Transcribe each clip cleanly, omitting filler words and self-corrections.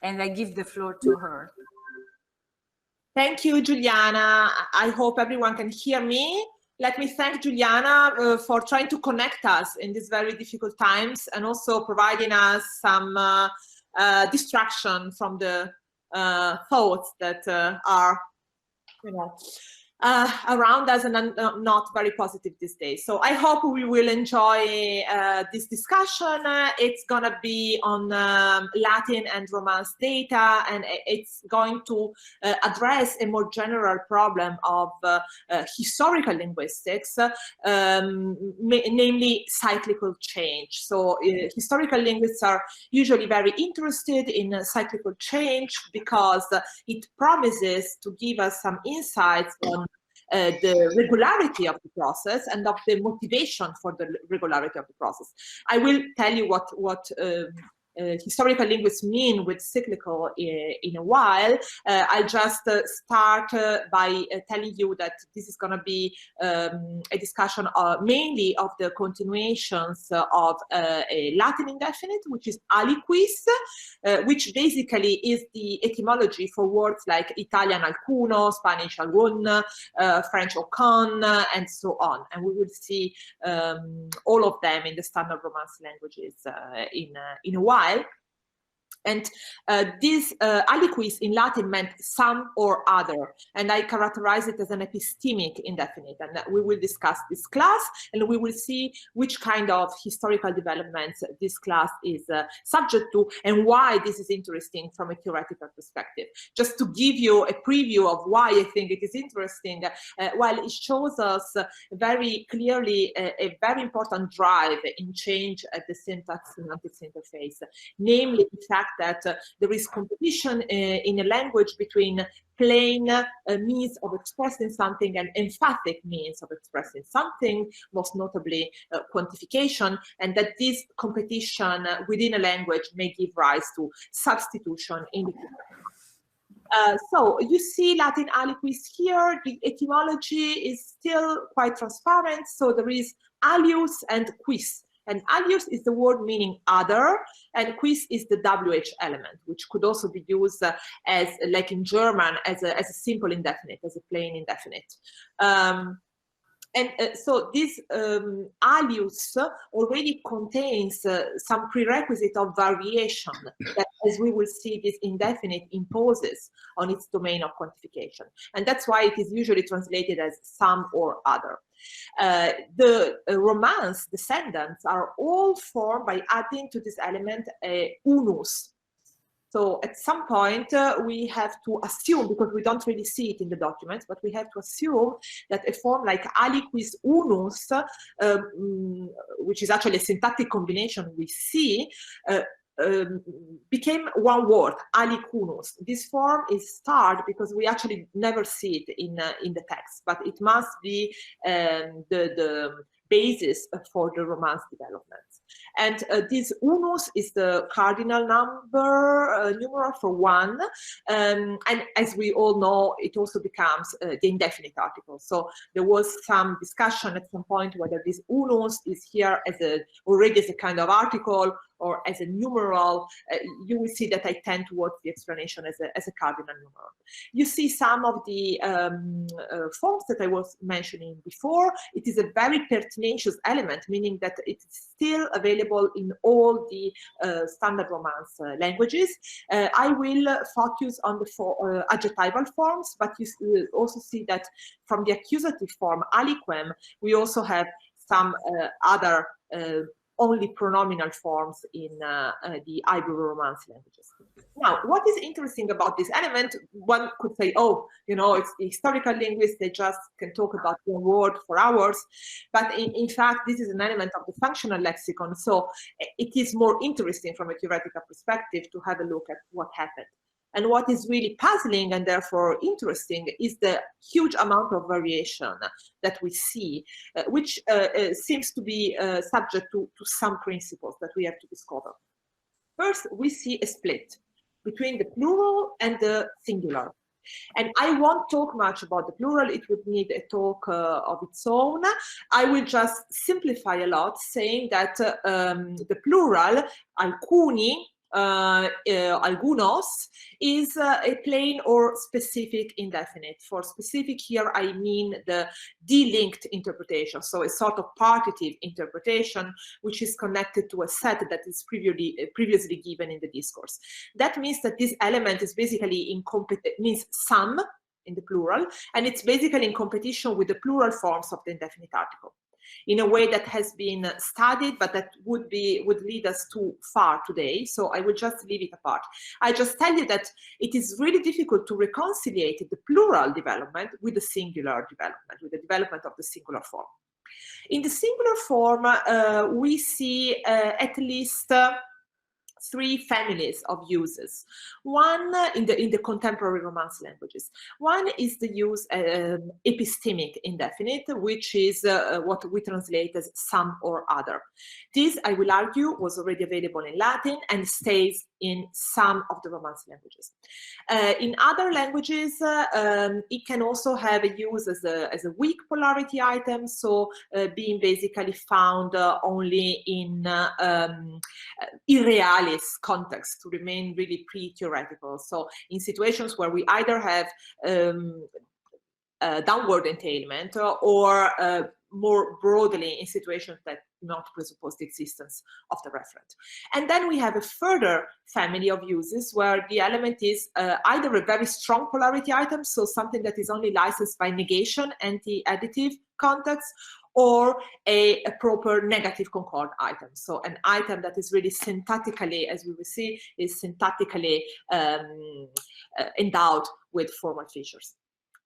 and I give the floor to her. Thank you, Juliana. I hope everyone can hear me. Let me thank Juliana for trying to connect us in these very difficult times and also providing us some distraction from the thoughts that are, you know, around us and not very positive these days. So I hope we will enjoy this discussion. It's going to be on Latin and Romance data, and it's going to address a more general problem of historical linguistics, namely cyclical change. So historical linguists are usually very interested in cyclical change because it promises to give us some insights on the regularity of the process and of the motivation for the regularity of the process. I will tell you what historical linguists mean with cyclical in a while. I'll just start by telling you that this is going to be a discussion mainly of the continuations of a Latin indefinite, which is aliquis, which basically is the etymology for words like Italian alcuno, Spanish algun, French aucun, and so on. And we will see all of them in the standard Romance languages in a while. And this aliquis in Latin meant some or other, and I characterize it as an epistemic indefinite, and we will discuss this class, and we will see which kind of historical developments this class is subject to, and why this is interesting from a theoretical perspective. Just to give you a preview of why I think it is interesting, while it shows us very clearly a very important drive in change at the syntax-semantics interface, namely the fact that there is competition in a language between plain means of expressing something and emphatic means of expressing something, most notably quantification, and that this competition within a language may give rise to substitution in the so you see Latin aliquis here. The etymology is still quite transparent. So there is alius and quis. And alius is the word meaning other, and quis is the WH element, which could also be used as, like in German, as a simple indefinite, as a plain indefinite. So this alius already contains some prerequisite of variation that, as we will see, this indefinite imposes on its domain of quantification. And that's why it is usually translated as some or other. The Romance descendants are all formed by adding to this element a unus. So at some point we have to assume, because we don't really see it in the documents, but we have to assume that a form like aliquis unus, which is actually a syntactic combination we see, became one word, alicunus. This form is starred because we actually never see it in the text, but it must be the basis for the Romance developments. And this unus is the cardinal number, numeral for one, and as we all know, it also becomes the indefinite article. So there was some discussion at some point whether this unus is here as already as a kind of article or as a numeral. You will see that I tend towards the explanation as a cardinal numeral. You see some of the forms that I was mentioning before. It is a very pertinacious element, meaning that it's still available in all the standard Romance languages. I will focus on the adjectival forms, but you will also see that from the accusative form aliquem, we also have some other only pronominal forms in the Ibero-Romance languages. Now, what is interesting about this element? One could say, oh, you know, it's the historical linguists, they just can talk about one word for hours. But in fact, this is an element of the functional lexicon. So it is more interesting from a theoretical perspective to have a look at what happened. And what is really puzzling and therefore interesting is the huge amount of variation that we see, which seems to be subject to some principles that we have to discover. First, we see a split between the plural and the singular. And I won't talk much about the plural, it would need a talk of its own. I will just simplify a lot, saying that the plural, alcuni, algunos is a plain or specific indefinite. For specific here, I mean the delinked interpretation, so a sort of partitive interpretation which is connected to a set that is previously given in the discourse. That means that this element is basically means some in the plural, and it's basically in competition with the plural forms of the indefinite article, in a way that has been studied, but that would lead us too far today. So I will just leave it apart. I just tell you that it is really difficult to reconcile the plural development with the singular development, with the development of the singular form. In the singular form, we see at least three families of uses. One in the contemporary Romance languages. One is the use epistemic indefinite, which is what we translate as some or other. This, I will argue, was already available in Latin and stays in some of the Romance languages. In other languages, it can also have a use as a weak polarity item, so being basically found only in irrealis context, to remain really pre-theoretical. So in situations where we either have downward entailment or more broadly in situations that do not presuppose the existence of the referent. And then we have a further family of uses where the element is either a very strong polarity item, so something that is only licensed by negation, anti-additive context, or a proper negative concord item. So an item that is really syntactically, as we will see, is syntactically endowed with formal features.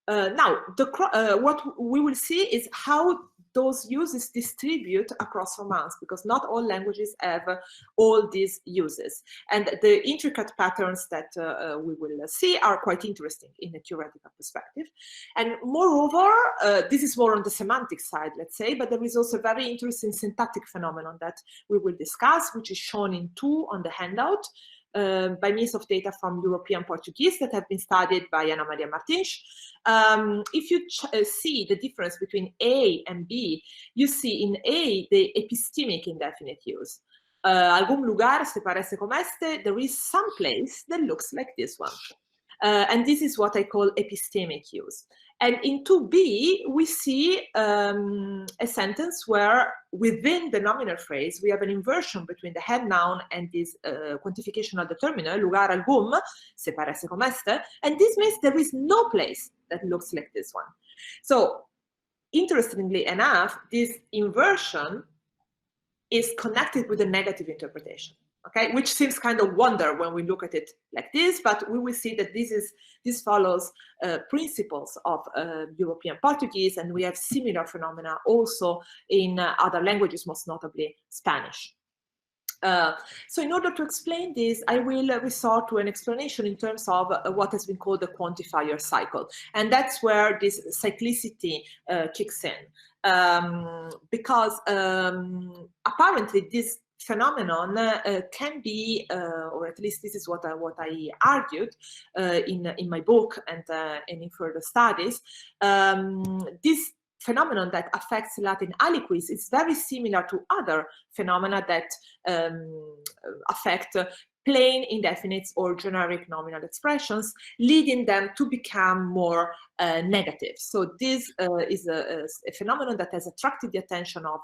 Now, what we will see is how those uses distribute across Romance, because not all languages have all these uses. And the intricate patterns that we will see are quite interesting in a theoretical perspective. And moreover, this is more on the semantic side, let's say, but there is also a very interesting syntactic phenomenon that we will discuss, which is shown in 2 on the handout. By means of data from European Portuguese that have been studied by Ana Maria Martins. If you see the difference between A and B, you see in A the epistemic indefinite use. Algún lugar se parece como este, there is some place that looks like this one. And this is what I call epistemic use. And in 2b, we see a sentence where within the nominal phrase, we have an inversion between the head noun and this quantificational determiner, lugar algún, se parece como este, and this means there is no place that looks like this one. So, interestingly enough, this inversion is connected with a negative interpretation. Okay, which seems kind of wonder when we look at it like this, but we will see that this follows principles of European Portuguese, and we have similar phenomena also in other languages, most notably Spanish. So in order to explain this, I will resort to an explanation in terms of what has been called the quantifier cycle. And that's where this cyclicity kicks in. Because apparently this phenomenon can be, or at least this is what I argued in my book and in further studies, this phenomenon that affects Latin aliquis is very similar to other phenomena that affect plain indefinites or generic nominal expressions, leading them to become more negative. So this is a phenomenon that has attracted the attention of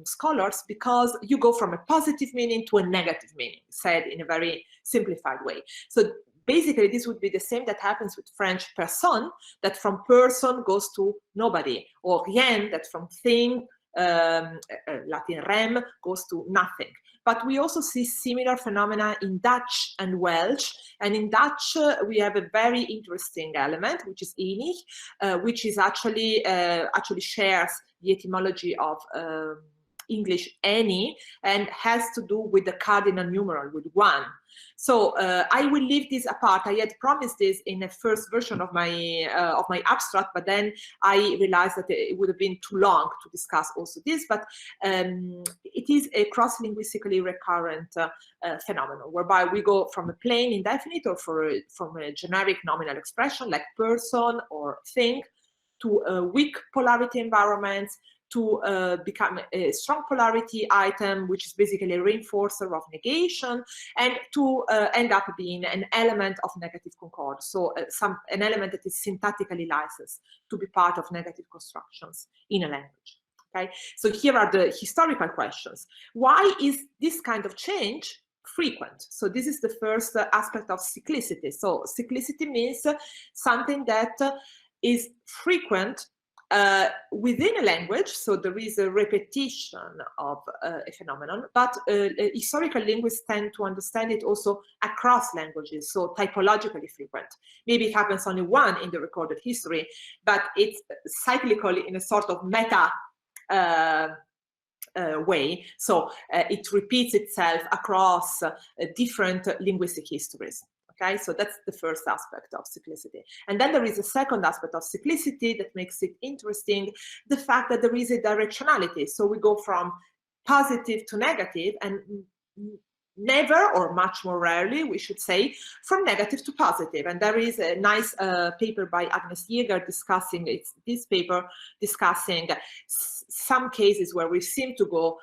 scholars, because you go from a positive meaning to a negative meaning, said in a very simplified way. So basically, this would be the same that happens with French personne, that from person goes to nobody, or rien, that from thing, Latin rem, goes to nothing. But we also see similar phenomena in Dutch and Welsh. And in Dutch, we have a very interesting element, which is enig, which is actually shares the etymology of English any, and has to do with the cardinal numeral, with 1. So I will leave this apart. I had promised this in the first version of my abstract, but then I realized that it would have been too long to discuss also this. But it is a cross-linguistically recurrent phenomenon, whereby we go from a plain indefinite or from a generic nominal expression like person or thing to weak polarity environments, to become a strong polarity item, which is basically a reinforcer of negation, and to end up being an element of negative concord, so an element that is syntactically licensed to be part of negative constructions in a language. Okay, so here are the historical questions. Why is this kind of change frequent? So this is the first aspect of cyclicity. So cyclicity means something that is frequent within a language, so there is a repetition of a phenomenon, but historical linguists tend to understand it also across languages, so typologically frequent. Maybe it happens only one in the recorded history, but it's cyclical in a sort of meta way, so it repeats itself across different linguistic histories. Okay, so that's the first aspect of cyclicity. And then there is a second aspect of cyclicity that makes it interesting, the fact that there is a directionality. So we go from positive to negative, and never, or much more rarely, we should say, from negative to positive. And there is a nice paper by Agnes Jäger discussing, this paper discussing some cases where we seem to go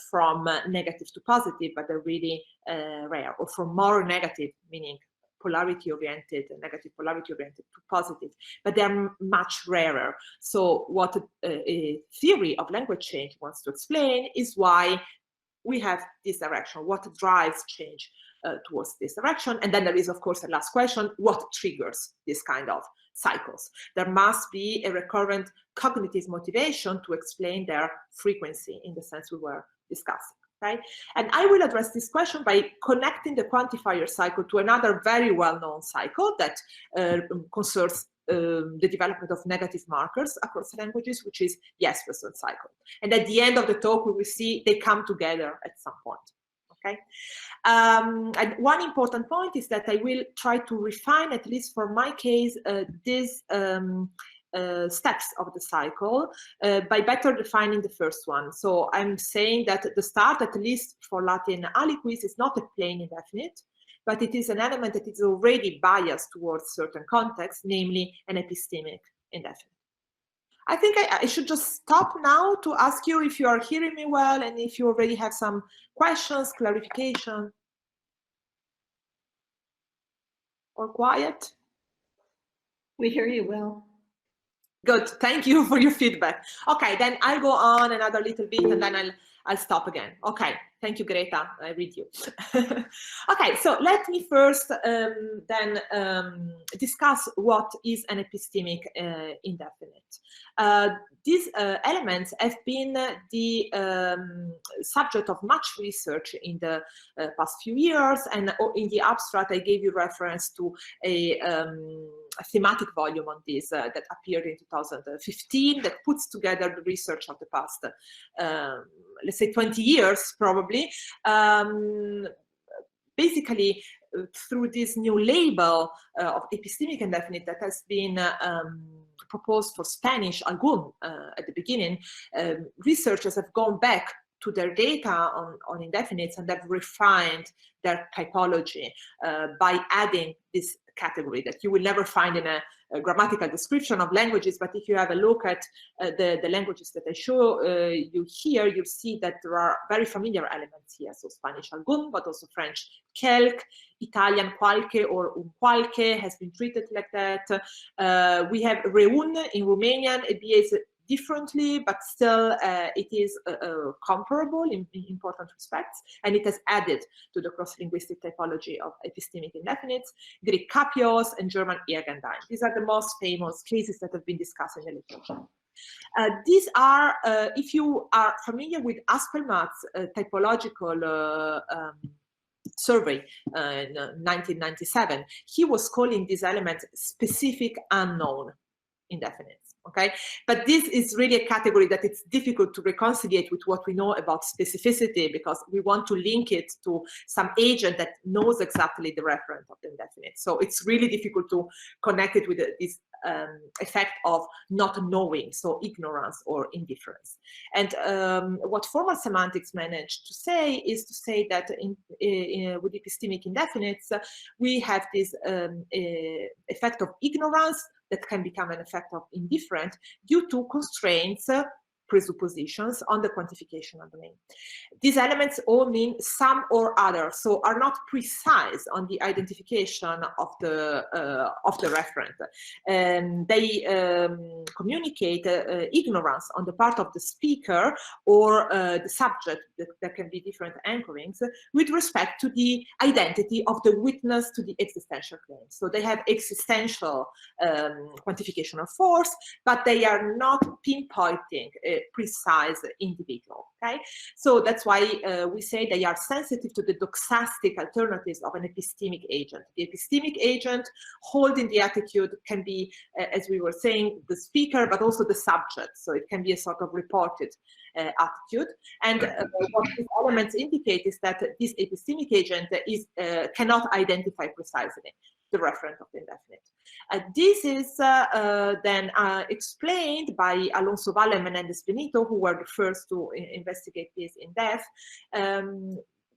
from negative to positive, but they're really rare, or from more negative, meaning polarity-oriented, negative polarity-oriented, to positive, but they're much rarer. So what a theory of language change wants to explain is why we have this direction, what drives change towards this direction. And then there is, of course, the last question, what triggers this kind of cycles? There must be a recurrent cognitive motivation to explain their frequency in the sense we were discussing. Okay? And I will address this question by connecting the quantifier cycle to another very well-known cycle that concerns the development of negative markers across languages, which is Jespersen Cycle. And at the end of the talk, we will see they come together at some point. Okay. And one important point is that I will try to refine, at least for my case, these steps of the cycle by better defining the first one. So I'm saying that the start, at least for Latin aliquis, is not a plain indefinite, but it is an element that is already biased towards certain contexts, namely an epistemic indefinite. I think I should just stop now to ask you if you are hearing me well and if you already have some questions, clarification, or quiet. We hear you well. Good, thank you for your feedback. Okay, then I'll go on another little bit and then I'll stop again. Okay, thank you, Greta, I read you. Okay, so let me first then discuss what is an epistemic indefinite. These elements have been the subject of much research in the past few years, and in the abstract I gave you reference to a thematic volume on this that appeared in 2015 that puts together the research of the past, let's say 20 years probably, basically through this new label of epistemic indefinite that has been proposed for Spanish algun at the beginning. Researchers have gone back to their data on indefinites and have refined their typology by adding this category that you will never find in a grammatical description of languages, but if you have a look at the languages that I show you here, you'll see that there are very familiar elements here. So Spanish algun, but also French quelque, Italian qualche or un qualche has been treated like that. We have reun in Romanian, it behaves differently, but still it is comparable in important respects, and it has added to the cross-linguistic typology of epistemic indefinites. Greek kapios and German ergendein. These are the most famous cases that have been discussed in the literature. These are, if you are familiar with Aspelmat's typological survey in 1997, he was calling these elements specific unknown indefinites. Okay, but this is really a category that it's difficult to reconcile with what we know about specificity, because we want to link it to some agent that knows exactly the referent of the indefinite. So it's really difficult to connect it with this effect of not knowing, so ignorance or indifference. And what formal semantics managed to say is to say that with epistemic indefinites, we have this effect of ignorance that can become an effect of indifference due to constraints presuppositions on the quantificational domain. These elements all mean some or other, so are not precise on the identification of the referent. They communicate ignorance on the part of the speaker or the subject. There can be different anchorings with respect to the identity of the witness to the existential claim. So they have existential quantification of force, but they are not pinpointing a precise individual. Okay, so that's why we say they are sensitive to the doxastic alternatives of an epistemic agent. The epistemic agent holding the attitude can be, as we were saying, the speaker, but also the subject. So it can be a sort of reported attitude. And what these elements indicate is that this epistemic agent cannot identify precisely the referent of the indefinite. This is then explained by Alonso-Ovalle and Menéndez-Benito, who were the first to investigate this in depth.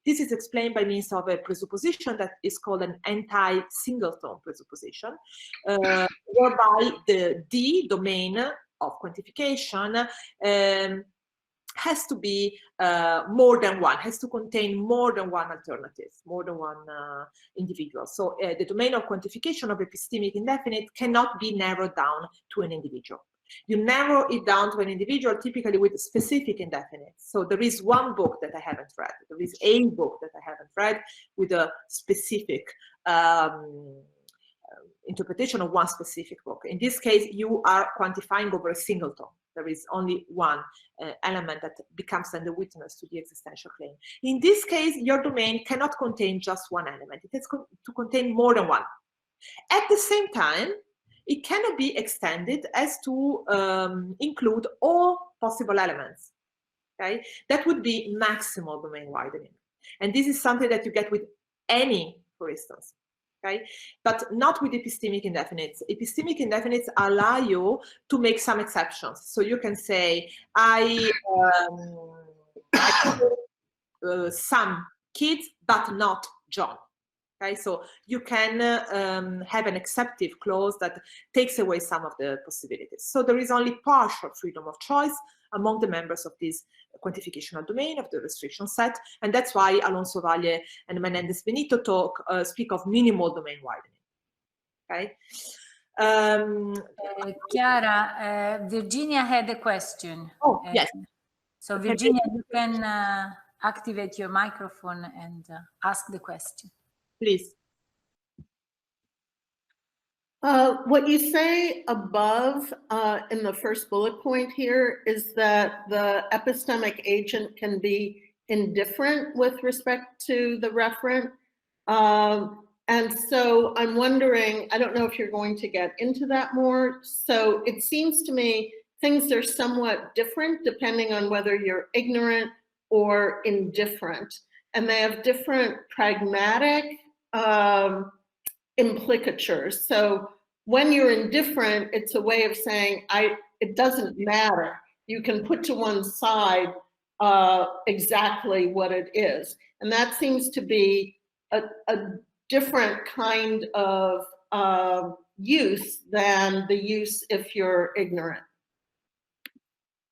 This is explained by means of a presupposition that is called an anti-singleton presupposition, whereby the D domain of quantification has to be more than one, has to contain more than one alternative, more than one individual. So the domain of quantification of epistemic indefinite cannot be narrowed down to an individual. You narrow it down to an individual typically with specific indefinites. So there is one book that I haven't read. There is a book that I haven't read with a specific interpretation of one specific book. In this case, you are quantifying over a singleton. There is only one element that becomes then the witness to the existential claim. In this case, your domain cannot contain just one element. It has to contain more than one. At the same time, it cannot be extended as to include all possible elements. Okay? That would be maximal domain widening. And this is something that you get with any, for instance. Okay, but not with epistemic indefinites. Epistemic indefinites allow you to make some exceptions. So you can say, I some kids, but not John. Okay, so you can have an exceptive clause that takes away some of the possibilities. So there is only partial freedom of choice among the members of this quantificational domain of the restriction set, and that's why Alonso-Ovalle and Menéndez-Benito speak of minimal domain widening. Okay. Chiara, Virginia had a question. Oh, yes. So Virginia, you can activate your microphone and ask the question. Please. What you say above in the first bullet point here is that the epistemic agent can be indifferent with respect to the referent. And so I'm wondering, I don't know if you're going to get into that more. So it seems to me things are somewhat different depending on whether you're ignorant or indifferent. And they have different pragmatic implicatures. So when you're indifferent, it's a way of saying, it doesn't matter. You can put to one side exactly what it is. And that seems to be a different kind of use than the use if you're ignorant.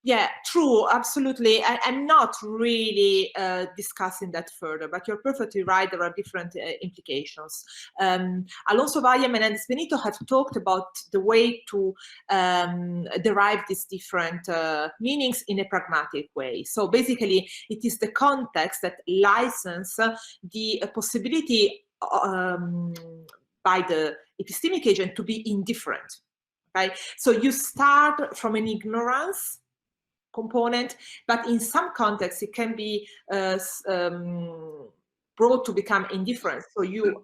Yeah, true, absolutely. I'm not really discussing that further, but you're perfectly right. There are different implications. Alonso-Ovalle and Menéndez-Benito have talked about the way to derive these different meanings in a pragmatic way. So basically, it is the context that licenses the possibility by the epistemic agent to be indifferent. Okay, so you start from an ignorance component, but in some contexts it can be brought to become indifferent. So you,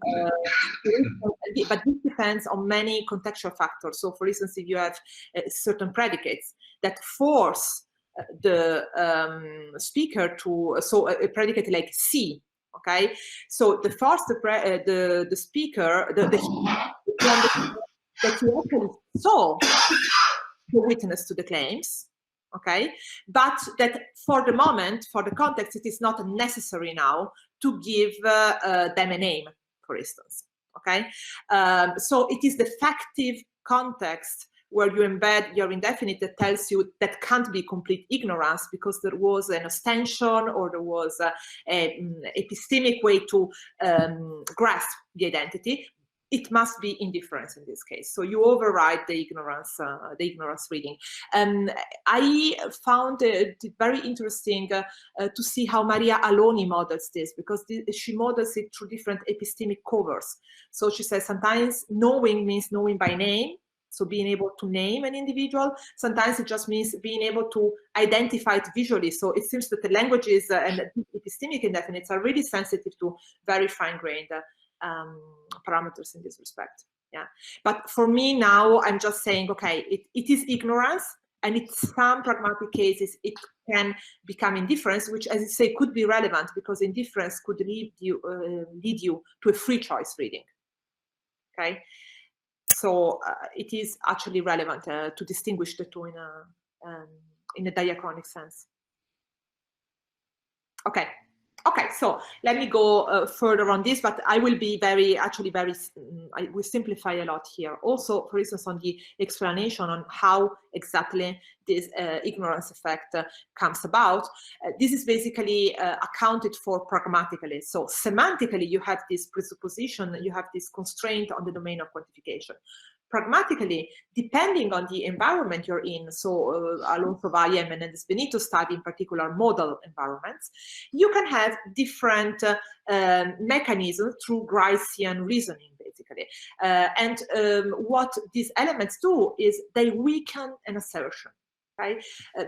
but this depends on many contextual factors. So for instance, if you have certain predicates that force the speaker to, so a predicate like see, okay? So the first, the speaker, that you actually saw the witness to the claims, okay, but that for the moment, for the context, it is not necessary now to give them a name, for instance, okay? So it is the factive context where you embed your indefinite that tells you that can't be complete ignorance because there was an extension or there was an epistemic way to grasp the identity. It must be indifference in this case. So you override the ignorance reading. I found it very interesting to see how Maria Aloni models this, because she models it through different epistemic covers. So she says sometimes knowing means knowing by name, so being able to name an individual. Sometimes it just means being able to identify it visually. So it seems that the languages and the epistemic indefinites are really sensitive to very fine-grained parameters in this respect. Yeah, but for me now, I'm just saying, okay, it is ignorance, and in some pragmatic cases, it can become indifference, which, as you say, could be relevant because indifference could lead you to a free choice reading. Okay, so it is actually relevant to distinguish the two in a diachronic sense. Okay. Okay, so let me go further on this, but I will be I will simplify a lot here. Also, for instance, on the explanation on how exactly this ignorance effect comes about. This is basically accounted for pragmatically. So semantically, you have this presupposition, you have this constraint on the domain of quantification. Pragmatically, depending on the environment you're in, so Alonso-Ovalle and Menéndez-Benito study in particular model environments, you can have different mechanisms through Gricean reasoning, basically. And what these elements do is they weaken an assertion. Okay?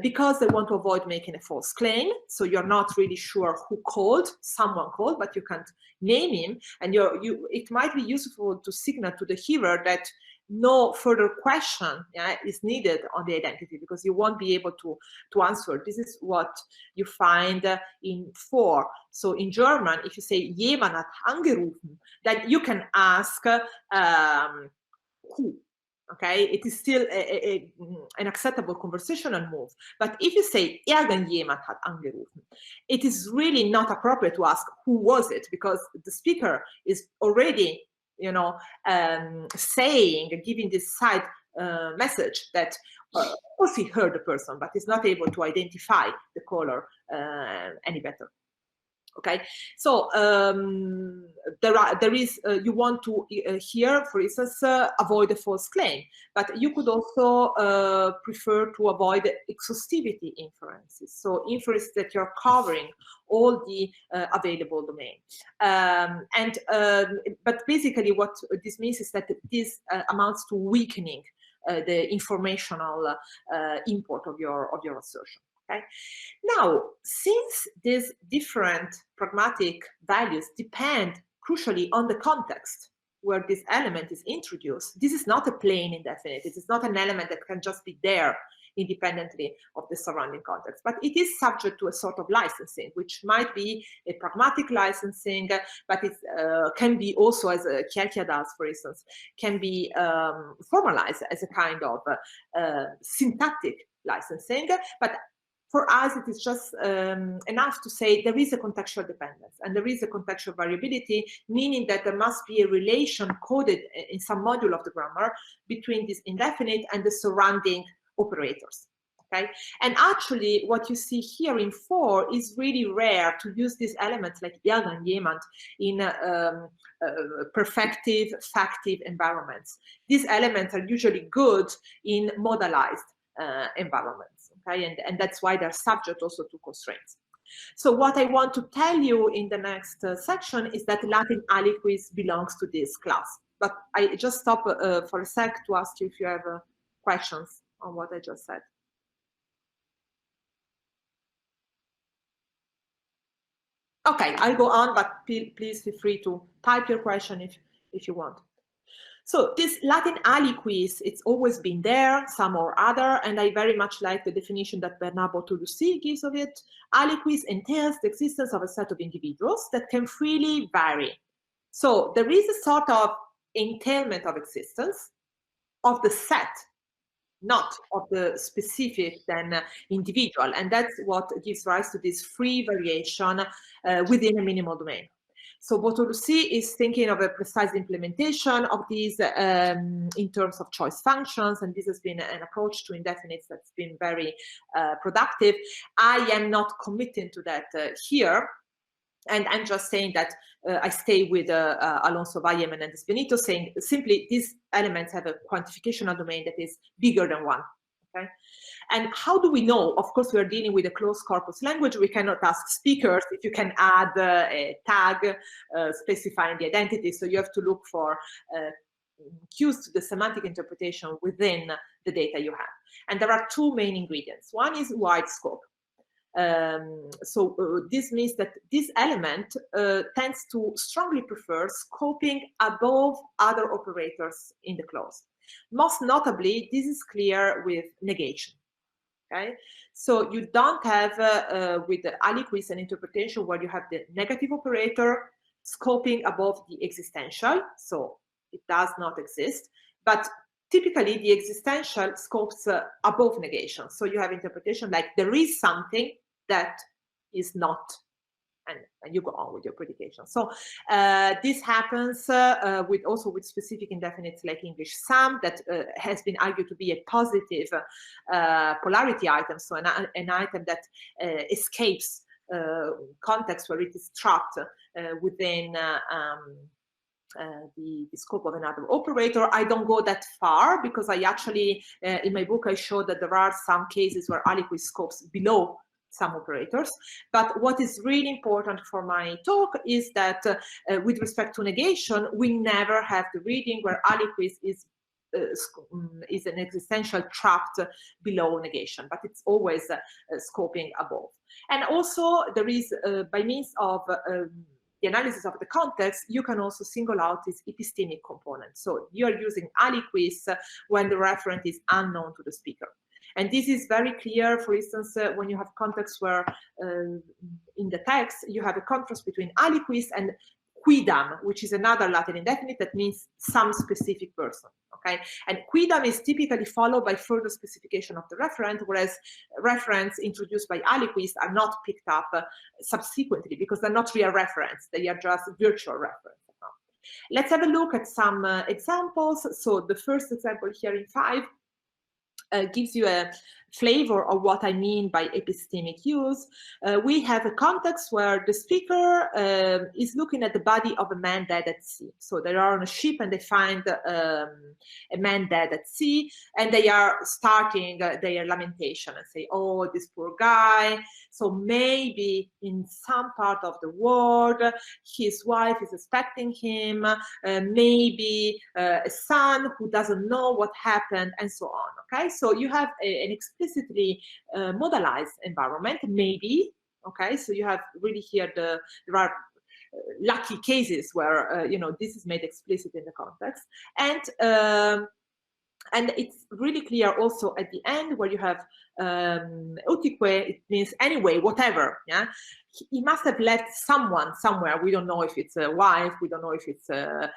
Because they want to avoid making a false claim, so you're not really sure who called, someone called, but you can't name him, and it might be useful to signal to the hearer that no further question is needed on the identity, because you won't be able to answer. This is what you find in 4. So in German, if you say jemand hat angerufen, then you can ask who. Okay, it is still an acceptable conversational move. But if you say irgendjemand hat angerufen, it is really not appropriate to ask who was it, because the speaker is already, you know, giving this side message that of course he heard the person, but is not able to identify the caller any better. Okay, so there is you want to here, for instance, avoid a false claim, but you could also prefer to avoid exhaustivity inferences, so inferences that you're covering all the available domain. But basically what this means is that this amounts to weakening the informational import of your assertion. Okay. Now, since these different pragmatic values depend crucially on the context where this element is introduced, this is not a plain indefinite. It is not an element that can just be there independently of the surrounding context, but it is subject to a sort of licensing, which might be a pragmatic licensing, but it can be also, as Chiara does, for instance, can be formalized as a kind of syntactic licensing. But for us, it is just enough to say there is a contextual dependence and there is a contextual variability, meaning that there must be a relation coded in some module of the grammar between this indefinite and the surrounding operators. Okay, and actually what you see here in 4 is really rare to use these elements like irgendjemand in perfective, factive environments. These elements are usually good in modalized environments. Okay, and that's why they're subject also to constraints. So what I want to tell you in the next section is that Latin aliquis belongs to this class. But I just stop for a sec to ask you if you have questions on what I just said. Okay, I'll go on, but please feel free to type your question if you want. So this Latin aliquis, it's always been there, some or other, and I very much like the definition that Bernard Bortolucci gives of it. Aliquis entails the existence of a set of individuals that can freely vary. So there is a sort of entailment of existence of the set, not of the specific then individual, and that's what gives rise to this free variation within a minimal domain. So Bortolucci is thinking of a precise implementation of these in terms of choice functions, and this has been an approach to indefinites that's been very productive. I am not committing to that here, and I'm just saying that I stay with Alonso-Ovalle and Menéndez-Benito, saying simply these elements have a quantificational domain that is bigger than one. Okay, and how do we know? Of course, we are dealing with a closed corpus language. We cannot ask speakers if you can add a tag specifying the identity. So you have to look for cues to the semantic interpretation within the data you have. And there are two main ingredients. One is wide scope. This means that this element tends to strongly prefer scoping above other operators in the clause. Most notably, this is clear with negation. Okay, so you don't have with the aliquis an interpretation where you have the negative operator scoping above the existential, so it does not exist. But typically, the existential scopes above negation. So you have interpretation like there is something that is not. And you go on with your predication. So this happens also with specific indefinites like English some that has been argued to be a positive polarity item, so an item that escapes context where it is trapped within the scope of another operator. I don't go that far because I actually, in my book, I show that there are some cases where aliquis scopes below some operators. But what is really important for my talk is that with respect to negation, we never have the reading where aliquis is an existential trapped below negation, but it's always scoping above. And also there is, by means of the analysis of the context, you can also single out this epistemic component. So you are using aliquis when the referent is unknown to the speaker. And this is very clear, for instance, when you have contexts where in the text you have a contrast between aliquis and quidam, which is another Latin indefinite that means some specific person. Okay, and quidam is typically followed by further specification of the referent, whereas referents introduced by aliquis are not picked up subsequently because they're not real referents, they are just virtual reference. Let's have a look at some examples. So the first example here in 5 gives you a flavor of what I mean by epistemic use. We have a context where the speaker is looking at the body of a man dead at sea. So they are on a ship and they find a man dead at sea, and they are starting their lamentation and say, oh, this poor guy. So maybe in some part of the world, his wife is expecting him, maybe a son who doesn't know what happened, and so on. Okay, so you have an explicitly modalized environment, maybe. Okay, so you have really here there are lucky cases where you know, this is made explicit in the context, and it's really clear also at the end where you have utique, it means anyway, whatever. Yeah, he must have left someone somewhere. We don't know if it's a wife, we don't know if it's the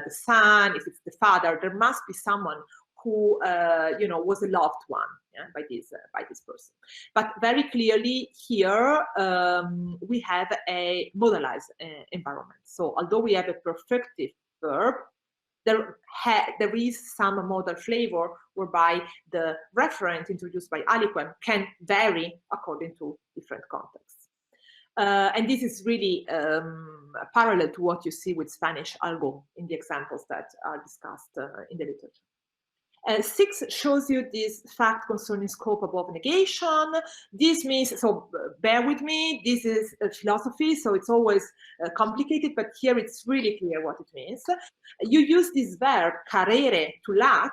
son, if it's the father. There must be someone who you know, was a loved one, yeah, by this person. But very clearly here we have a modalized environment. So although we have a perfective verb, there is some modal flavor whereby the referent introduced by aliquem can vary according to different contexts. And this is really parallel to what you see with Spanish algo in the examples that are discussed in the literature. 6 shows you this fact concerning scope above negation. This means, so bear with me, this is a philosophy, so it's always complicated, but here it's really clear what it means. You use this verb, carere, to lack,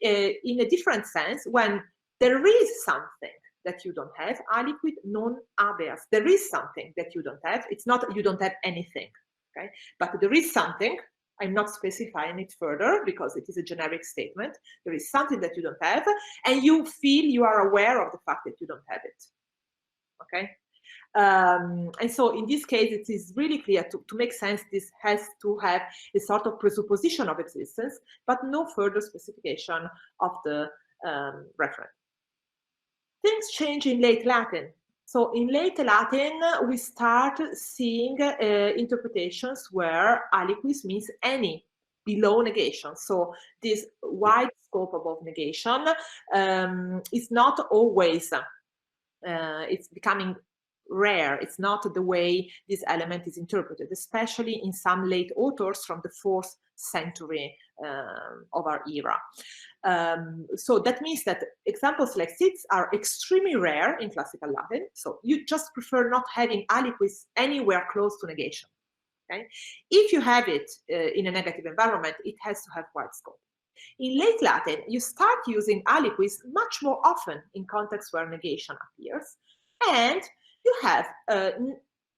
in a different sense when there is something that you don't have, aliquid non habeas. There is something that you don't have. It's not you don't have anything, okay? But there is something. I'm not specifying it further because it is a generic statement. There is something that you don't have, and you feel you are aware of the fact that you don't have it. Okay? And so in this case, it is really clear to make sense, this has to have a sort of presupposition of existence, but no further specification of the referent. Things change in late Latin. So in late Latin, we start seeing interpretations where aliquis means any below negation. So this wide scope above negation is not always, it's becoming rare. It's not the way this element is interpreted, especially in some late authors from the 4th century of our era. So that means that examples like this are extremely rare in classical Latin. So you just prefer not having aliquis anywhere close to negation. Okay? If you have it in a negative environment, it has to have wide scope. In late Latin, you start using aliquis much more often in contexts where negation appears, and you have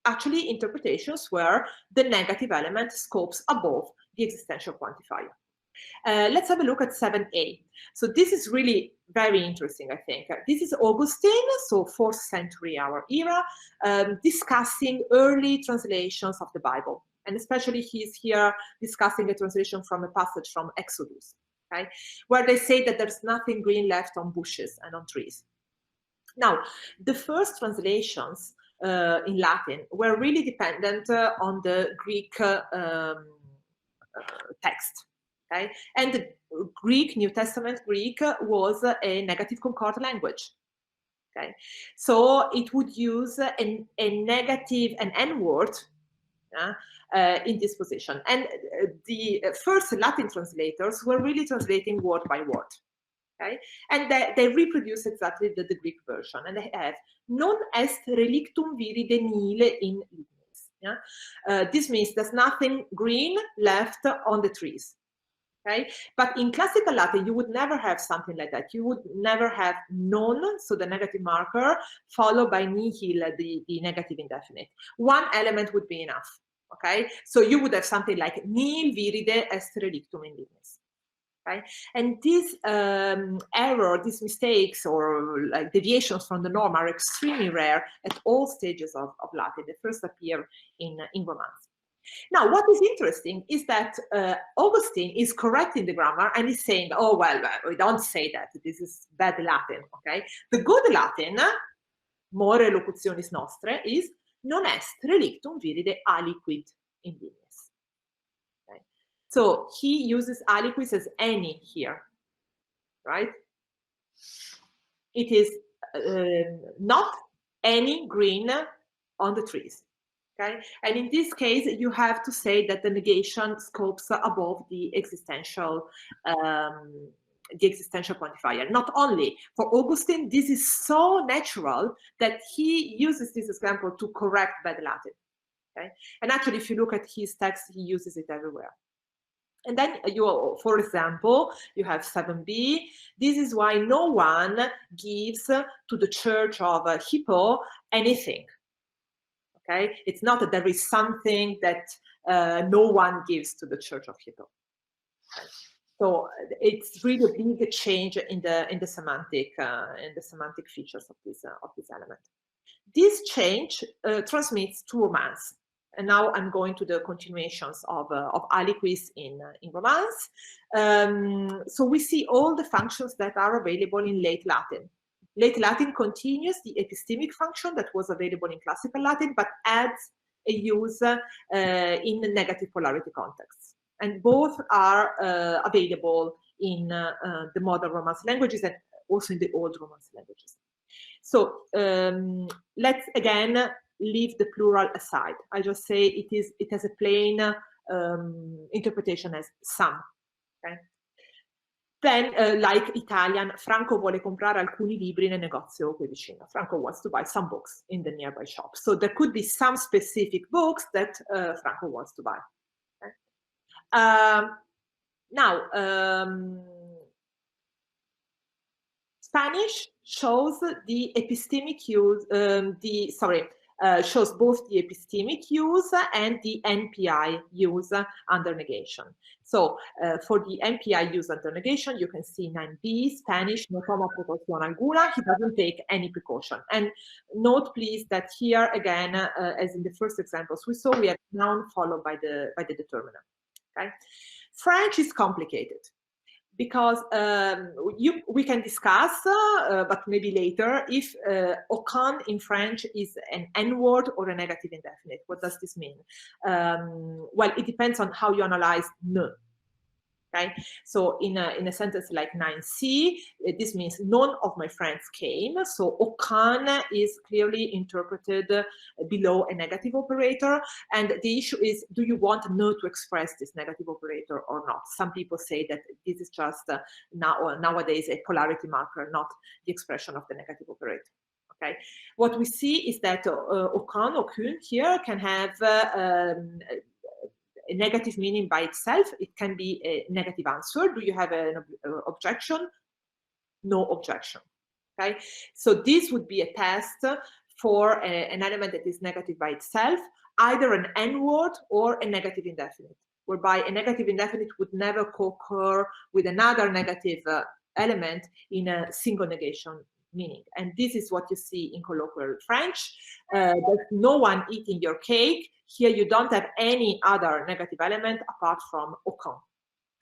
actually interpretations where the negative element scopes above the existential quantifier. Let's have a look at 7a. So this is really very interesting, I think. This is Augustine, so 4th century our era, discussing early translations of the Bible. And especially he's here discussing a translation from a passage from Exodus, okay, where they say that there's nothing green left on bushes and on trees. Now, the first translations in Latin were really dependent on the Greek text. Okay? And the Greek, New Testament Greek, was a negative concord language. Okay? So it would use a negative, an N word in this position. And the first Latin translators were really translating word by word. Okay? And they reproduce exactly the Greek version. And they have non est relictum viride nihil in lignis. Yeah? This means there's nothing green left on the trees. Okay? But in classical Latin, you would never have something like that. You would never have non, so the negative marker, followed by nihil, the negative indefinite. One element would be enough. Okay? So you would have something like nihil viride est relictum in lignis. Okay? And these error, these mistakes or like deviations from the norm are extremely rare at all stages of Latin. They first appear in Romance. Now, what is interesting is that Augustine is correcting the grammar and is saying, oh, well, we don't say that. This is bad Latin, okay? The good Latin, more locutionis nostre, is non est relictum viride aliquid in lignis. Okay? So he uses aliquis as any here, right? It is not any green on the trees. Okay? And in this case, you have to say that the negation scopes above the existential quantifier. Not only for Augustine, this is so natural that he uses this example to correct bad Latin. Okay? And actually, if you look at his text, he uses it everywhere. And then you, for example, you have 7b. This is why no one gives to the church of Hippo anything. Okay? It's not that there is something that no one gives to the Church of Hippo. Okay? So it's really a big change in the semantic features of this element. This change transmits to Romance. And now I'm going to the continuations of aliquis in Romance. So we see all the functions that are available in late Latin. Late Latin continues the epistemic function that was available in classical Latin, but adds a use in negative polarity contexts. And both are available in the modern Romance languages and also in the old Romance languages. So let's again leave the plural aside. I just say it has a plain interpretation as some. Okay? Then, like Italian, Franco vuole comprare alcuni libri nel negozio qui vicino. Franco wants to buy some books in the nearby shop. So there could be some specific books that Franco wants to buy. Okay? Now, Spanish shows the epistemic use, shows both the epistemic use and the NPI use under negation. So for the NPI use under negation, you can see 9b, Spanish, no toma precaución alguna, he doesn't take any precaution. And note please that here again, as in the first examples we saw, we have noun followed by the determiner. Okay? French is complicated. because we can discuss, but maybe later, if aucun in French is an N-word or a negative indefinite. What does this mean? Well, it depends on how you analyze ne. Okay, so in a sentence like 9c, this means none of my friends came. So aucun is clearly interpreted below a negative operator. And the issue is, do you want ne to express this negative operator or not? Some people say that this is just nowadays a polarity marker, not the expression of the negative operator. Okay, what we see is that aucun here can have a negative meaning by itself. It can be a negative answer. Do you have an objection? No objection. Okay, so this would be a test for an element that is negative by itself, either an N-word or a negative indefinite, whereby a negative indefinite would never co-occur with another negative element in a single negation meaning. And this is what you see in colloquial French. There's no one eating your cake. Here you don't have any other negative element apart from aucun,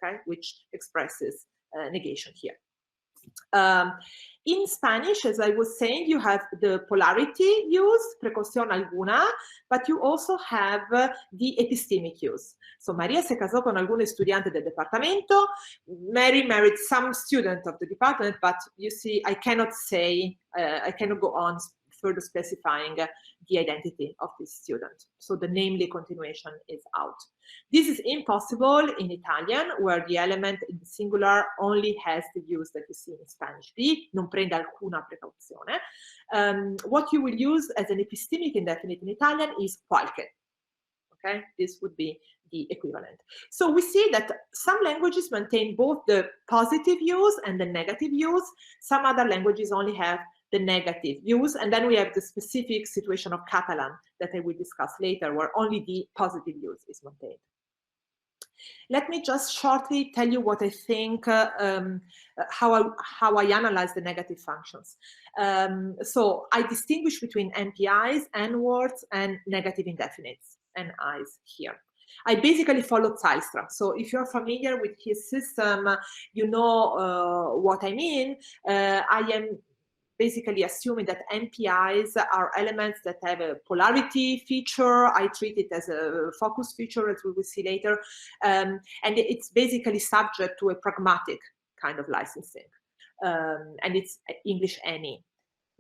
okay, which expresses negation here. In Spanish, as I was saying, you have the polarity use, precaución alguna, but you also have the epistemic use. So Maria se casó con algún estudiante del departamento. Mary married some student of the department, but you see, I cannot say, I cannot go on further specifying the identity of this student. So the namely continuation is out. This is impossible in Italian, where the element in the singular only has the use that you see in Spanish. Di non prende alcuna precauzione. What you will use as an epistemic indefinite in Italian is qualche. Okay, this would be the equivalent. So we see that some languages maintain both the positive use and the negative use. Some other languages only have the negative use, and then we have the specific situation of Catalan that I will discuss later, where only the positive use is maintained. Let me just shortly tell you what I think, how I analyze the negative functions. So I distinguish between NPIs, N-words, and negative indefinites, NIs here. I basically followed Zijlstra. So if you're familiar with his system, you know what I mean. I am basically assuming that NPIs are elements that have a polarity feature. I treat it as a focus feature, as we will see later. And it's basically subject to a pragmatic kind of licensing. And it's English any.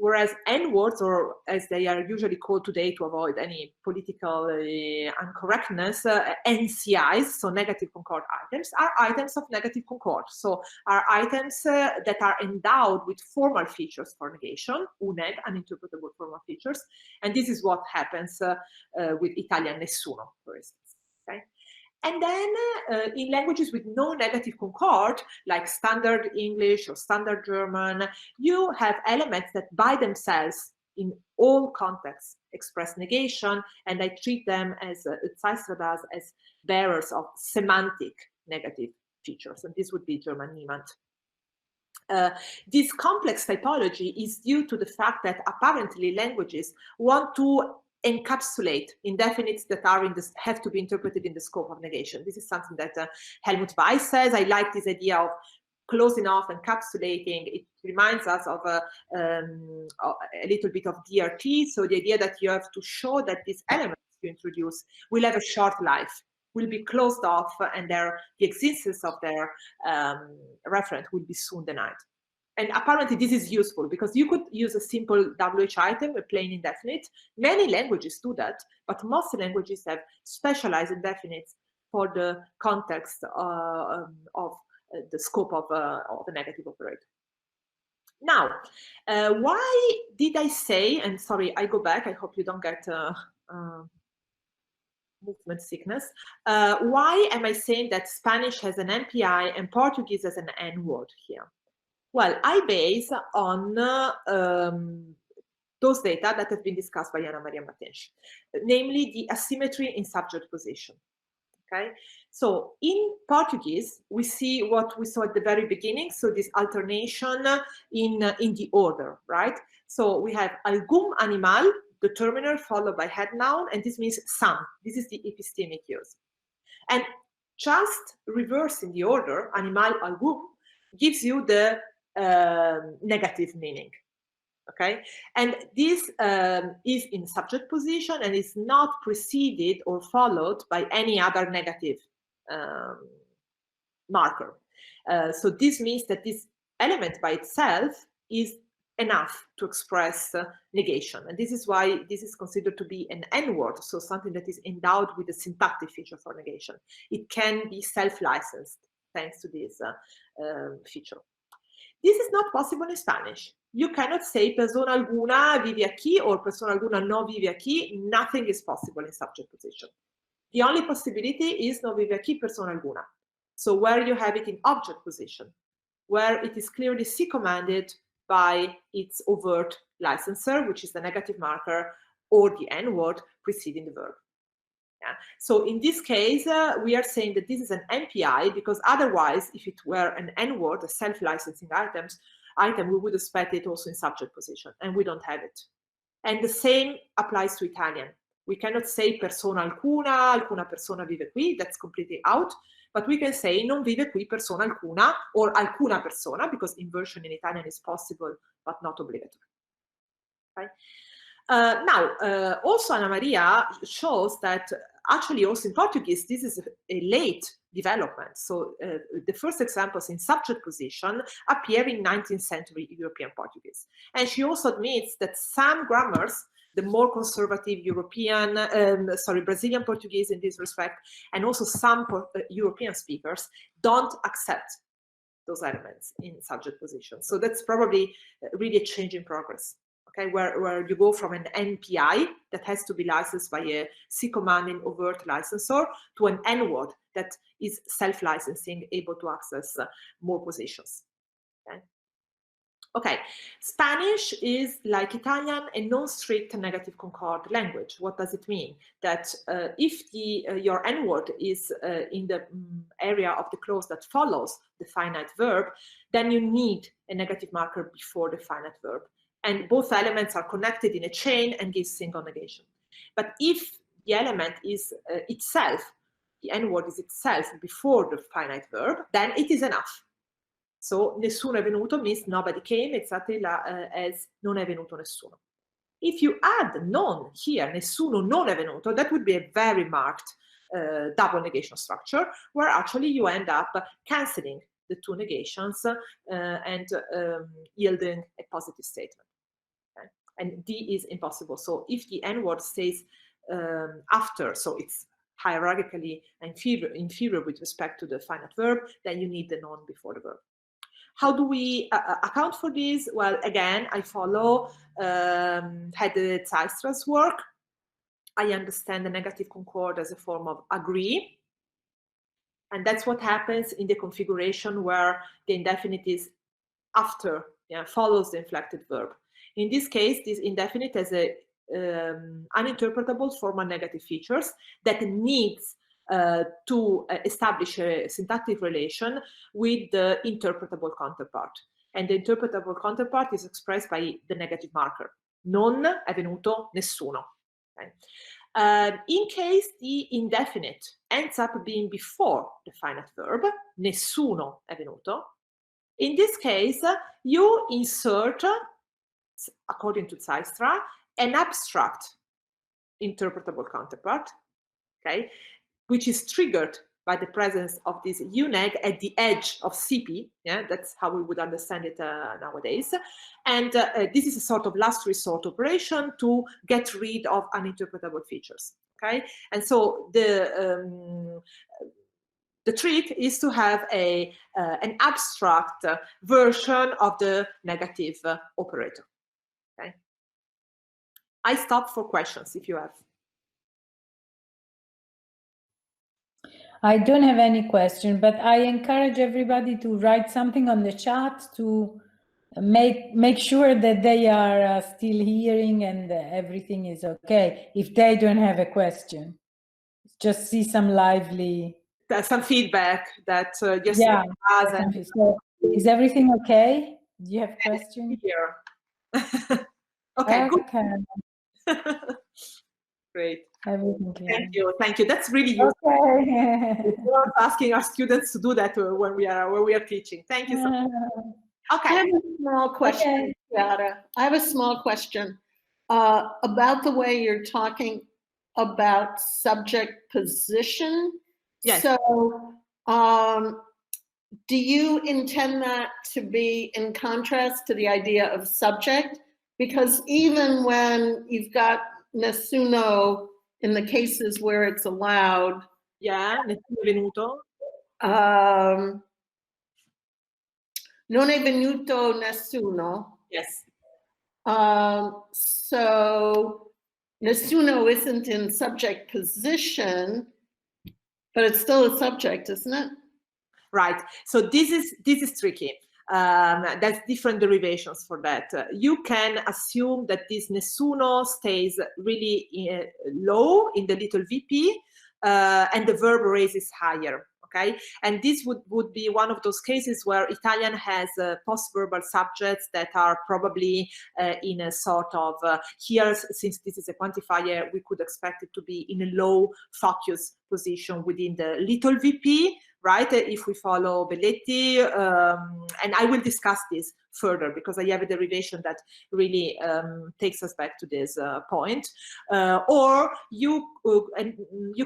Whereas N-words, or as they are usually called today to avoid any political incorrectness, NCIs, so negative concord items, are items of negative concord. So are items that are endowed with formal features for negation, UNED, uninterpretable formal features. And this is what happens with Italian nessuno, for instance. Okay? And then in languages with no negative concord, like standard English or standard German, you have elements that by themselves, in all contexts, express negation, and I treat them as Zijlstra does, as bearers of semantic negative features, and this would be German niemand. This complex typology is due to the fact that apparently languages want to encapsulate indefinites that are have to be interpreted in the scope of negation. This is something that Helmut Weiss says. I like this idea of closing off, encapsulating. It reminds us of a little bit of DRT. So the idea that you have to show that these elements you introduce will have a short life, will be closed off, and the existence of their referent will be soon denied. And apparently this is useful because you could use a simple WH item, a plain indefinite. Many languages do that, but most languages have specialized indefinites for the context of the scope of a negative operator. Now, why did I say, and sorry, I go back, I hope you don't get movement sickness. Why am I saying that Spanish has an NPI and Portuguese has an N-word here? Well, I base on those data that have been discussed by Anna Maria Matench, namely the asymmetry in subject position. Okay, so in Portuguese, we see what we saw at the very beginning, so this alternation in the order, right? So we have algum animal, determiner followed by head noun, and this means some. This is the epistemic use. And just reversing the order, animal, algum, gives you the negative meaning. Okay, and this is in subject position and is not preceded or followed by any other negative marker. So this means that this element by itself is enough to express negation, and this is why this is considered to be an N-word, so something that is endowed with a syntactic feature for negation. It can be self-licensed thanks to this feature. This is not possible in Spanish. You cannot say persona alguna vive aquí or persona alguna no vive aquí. Nothing is possible in subject position. The only possibility is no vive aquí persona alguna. So where you have it in object position, where it is clearly C-commanded by its overt licenser, which is the negative marker, or the N-word preceding the verb. Yeah. So in this case, we are saying that this is an NPI, because otherwise, if it were an N-word, a self-licensing item, we would expect it also in subject position, and we don't have it. And the same applies to Italian. We cannot say persona alcuna, alcuna persona vive qui, that's completely out, but we can say non vive qui persona alcuna or alcuna persona, because inversion in Italian is possible, but not obligatory. Okay? Now, also Ana Maria shows that actually also in Portuguese, this is a late development. So the first examples in subject position appear in 19th century European Portuguese. And she also admits that some grammars, the more conservative European, Brazilian Portuguese in this respect, and also some European speakers don't accept those elements in subject position. So that's probably really a change in progress. Okay, where you go from an NPI that has to be licensed by a C-commanding overt licensor to an N-word that is self-licensing, able to access more positions. Okay? Okay, Spanish is, like Italian, a non-strict negative concord language. What does it mean? That if your N-word is in the area of the clause that follows the finite verb, then you need a negative marker before the finite verb. And both elements are connected in a chain and give single negation. But if the element is itself, the N-word is itself before the finite verb, then it is enough. So nessuno è venuto means nobody came, exactly as non è venuto nessuno. If you add non here, nessuno non è venuto, that would be a very marked double negation structure, where actually you end up cancelling the two negations and yielding a positive statement. Okay? And D is impossible. So if the N-word stays after, so it's hierarchically inferior with respect to the finite verb, then you need the non before the verb. How do we account for this? Well, again, I follow Hede Zijlstra's work. I understand the negative concord as a form of agree. And that's what happens in the configuration where the indefinite is after, follows the inflected verb. In this case, this indefinite has a uninterpretable formal negative features that needs to establish a syntactic relation with the interpretable counterpart. And the interpretable counterpart is expressed by the negative marker. Non è venuto nessuno. Okay. In case the indefinite ends up being before the finite verb, nessuno è venuto, in this case, you insert, according to Zijlstra, an abstract interpretable counterpart, okay, which is triggered by the presence of this uneg at the edge of CP. Yeah, that's how we would understand it nowadays. And this is a sort of last resort operation to get rid of uninterpretable features. Okay, and so the trick is to have an abstract version of the negative operator. Okay, I stop for questions if you have. I don't have any question, but I encourage everybody to write something on the chat to make sure that they are still hearing and everything is okay. If they don't have a question, just see some lively... some feedback that just yeah. and so is everything okay? Do you have questions? Here. Okay, good. Great. Everything clear. Thank you, thank you. That's really useful. Okay. We're asking our students to do that when we are teaching. Thank you so much. I Okay. have a small question, Chiara. I have a small question about the way you're talking about subject position. Yes. So, do you intend that to be in contrast to the idea of subject? Because even when you've got nessuno in the cases where it's allowed, Yeah, nessuno è venuto. Non è venuto nessuno. Yes. So nessuno isn't in subject position, but it's still a subject, isn't it? Right. So this is tricky. There's different derivations for that. You can assume that this nessuno stays really low in the little VP, and the verb raises higher. Okay, and this would be one of those cases where Italian has post-verbal subjects that are probably in a sort of here, since this is a quantifier, we could expect it to be in a low focus position within the little VP, right? If we follow Belletti, and I will discuss this further because I have a derivation that really takes us back to this point. Or you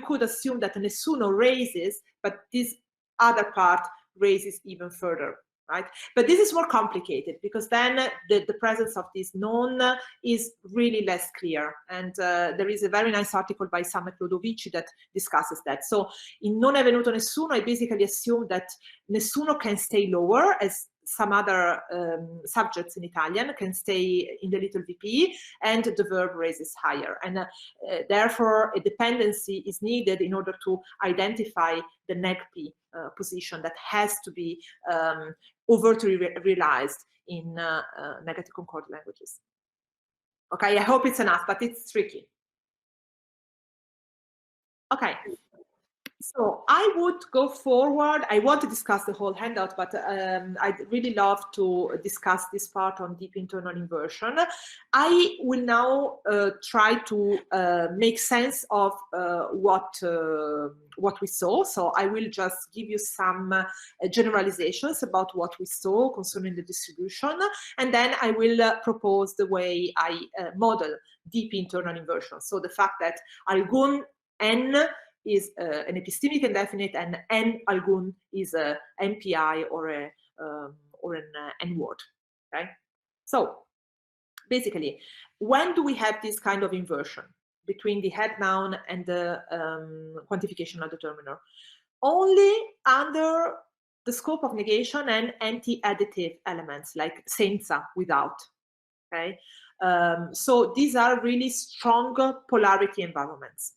could assume that nessuno raises, but this other part raises even further, right? But this is more complicated because then the presence of this non is really less clear. And there is a very nice article by Sam and Ludovici that discusses that. So in non è venuto nessuno, I basically assume that nessuno can stay lower, as some other subjects in Italian can stay in the little VP, and the verb raises higher. And therefore, a dependency is needed in order to identify the neg-P position that has to be overtly realized in negative concord languages. Okay, I hope it's enough, but it's tricky. Okay. So I would go forward. I want to discuss the whole handout, but I'd really love to discuss this part on deep internal inversion. I will now try to make sense of what we saw. So I will just give you some generalizations about what we saw concerning the distribution, and then I will propose the way I model deep internal inversion. So the fact that algun n is an epistemic indefinite, and n algun is a MPI or an n word. Okay, so basically, when do we have this kind of inversion between the head noun and the quantification determiner? Only under the scope of negation and anti-additive elements like senza, without. Okay, so these are really strong polarity environments.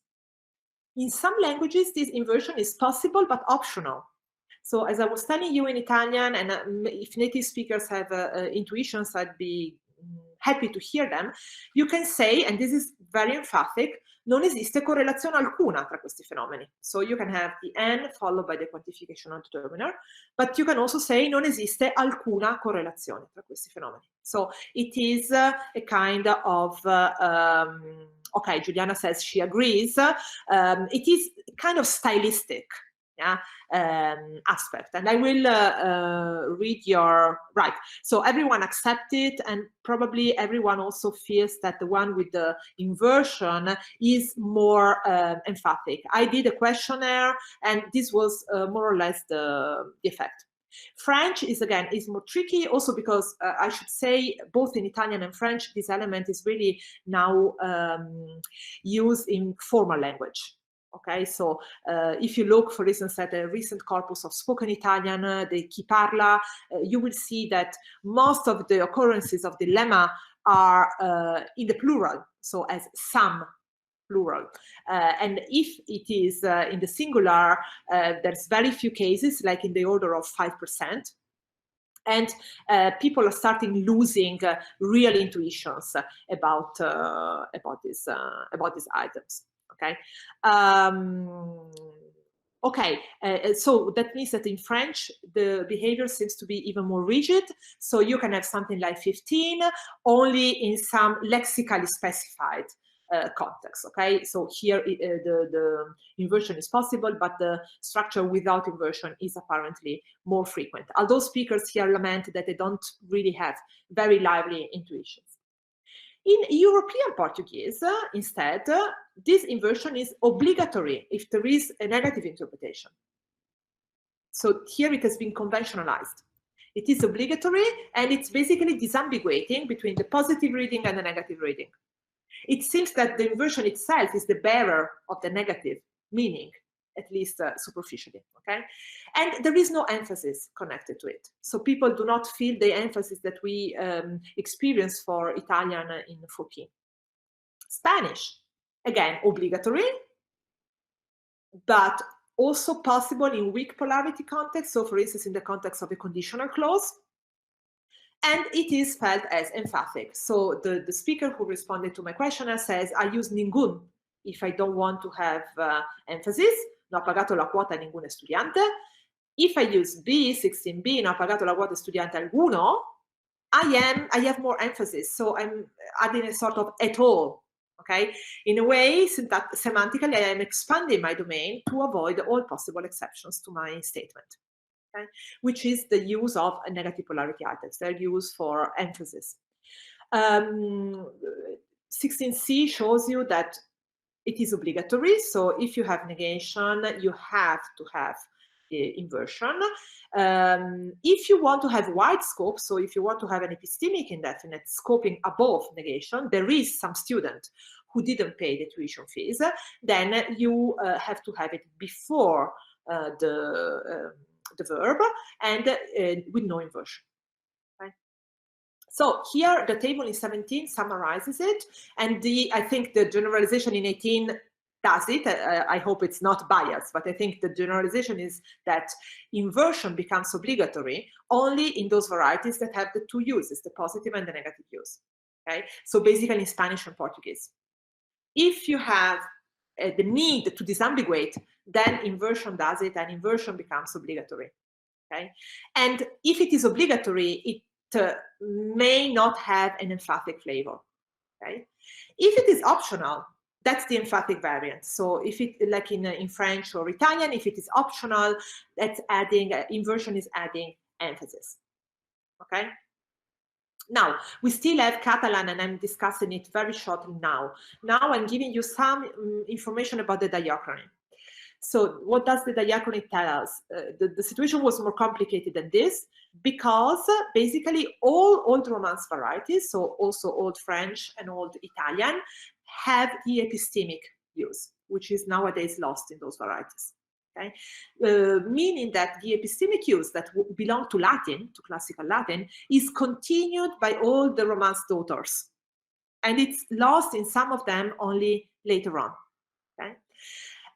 In some languages, this inversion is possible, but optional. So as I was telling you in Italian, and if native speakers have intuitions, I'd be happy to hear them. You can say, and this is very emphatic, non esiste correlazione alcuna tra questi fenomeni. So you can have the n followed by the quantification determiner, but you can also say non esiste alcuna correlazione tra questi fenomeni. So it is a kind of, okay, Juliana says she agrees. It is kind of stylistic, yeah, aspect. And I will read your, right. So everyone accepts it, and probably everyone also feels that the one with the inversion is more emphatic. I did a questionnaire, and this was more or less the effect. French is, again, is more tricky also because I should say both in Italian and French, this element is really now used in formal language. Okay, so if you look, for instance, at a recent corpus of spoken Italian, the Chi parla, you will see that most of the occurrences of the lemma are in the plural, so as some plural. And if it is in the singular, there's very few cases, like in the order of 5%. And people are starting losing real intuitions about these items. Okay. Okay, so that means that in French, the behavior seems to be even more rigid. So you can have something like 15, only in some lexically specified context. Okay, so here the inversion is possible, but the structure without inversion is apparently more frequent. Although speakers here lament that they don't really have very lively intuitions. In European Portuguese, instead, this inversion is obligatory if there is a negative interpretation. So here it has been conventionalized. It is obligatory, and it's basically disambiguating between the positive reading and the negative reading. It seems that the inversion itself is the bearer of the negative meaning, at least superficially, okay? And there is no emphasis connected to it. So people do not feel the emphasis that we experience for Italian in 14. Spanish, again, obligatory, but also possible in weak polarity context. So for instance, in the context of a conditional clause. And it is felt as emphatic. So the speaker who responded to my questionnaire says, I use ningún if I don't want to have emphasis. No ha pagato la quota ningún estudiante. If I use B, 16B, no ha pagato la quota estudiante alguno, I have more emphasis. So I'm adding a sort of at all. Okay, in a way, semantically, I am expanding my domain to avoid all possible exceptions to my statement, okay? Which is the use of a negative polarity items. They're used for emphasis. 16C shows you that it is obligatory. So if you have negation, you have to have inversion. If you want to have wide scope, so if you want to have an epistemic indefinite scoping above negation, there is some student who didn't pay the tuition fees, then you have to have it before the verb and with no inversion. Okay? So here the table in 17 summarizes it, and I think the generalization in 18 does it. I hope it's not biased, but I think the generalization is that inversion becomes obligatory only in those varieties that have the two uses, the positive and the negative use. Okay, so basically in Spanish and Portuguese. If you have the need to disambiguate, then inversion does it, and inversion becomes obligatory. Okay, and if it is obligatory, it may not have an emphatic flavor. Okay, if it is optional, that's the emphatic variant. So if it, like in French or Italian, if it is optional, that's adding, inversion is adding emphasis, okay? Now, we still have Catalan, and I'm discussing it very shortly now. Now I'm giving you some information about the diachrony. So what does the diachrony tell us? The situation was more complicated than this, because basically all Old Romance varieties, so also Old French and Old Italian, have the epistemic use, which is nowadays lost in those varieties. Okay? Meaning that the epistemic use that belong to Latin, to classical Latin, is continued by all the Romance daughters. And it's lost in some of them only later on. Okay?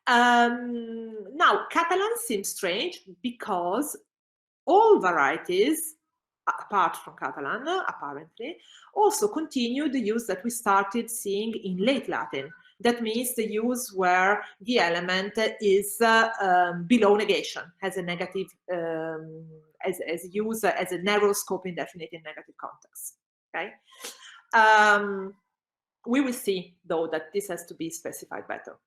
Now, Catalan seems strange because all varieties, apart from Catalan, apparently, also continue the use that we started seeing in late Latin. That means the use where the element is below negation, has a negative, as use as a narrow scope indefinite in negative context. Okay, we will see though that this has to be specified better.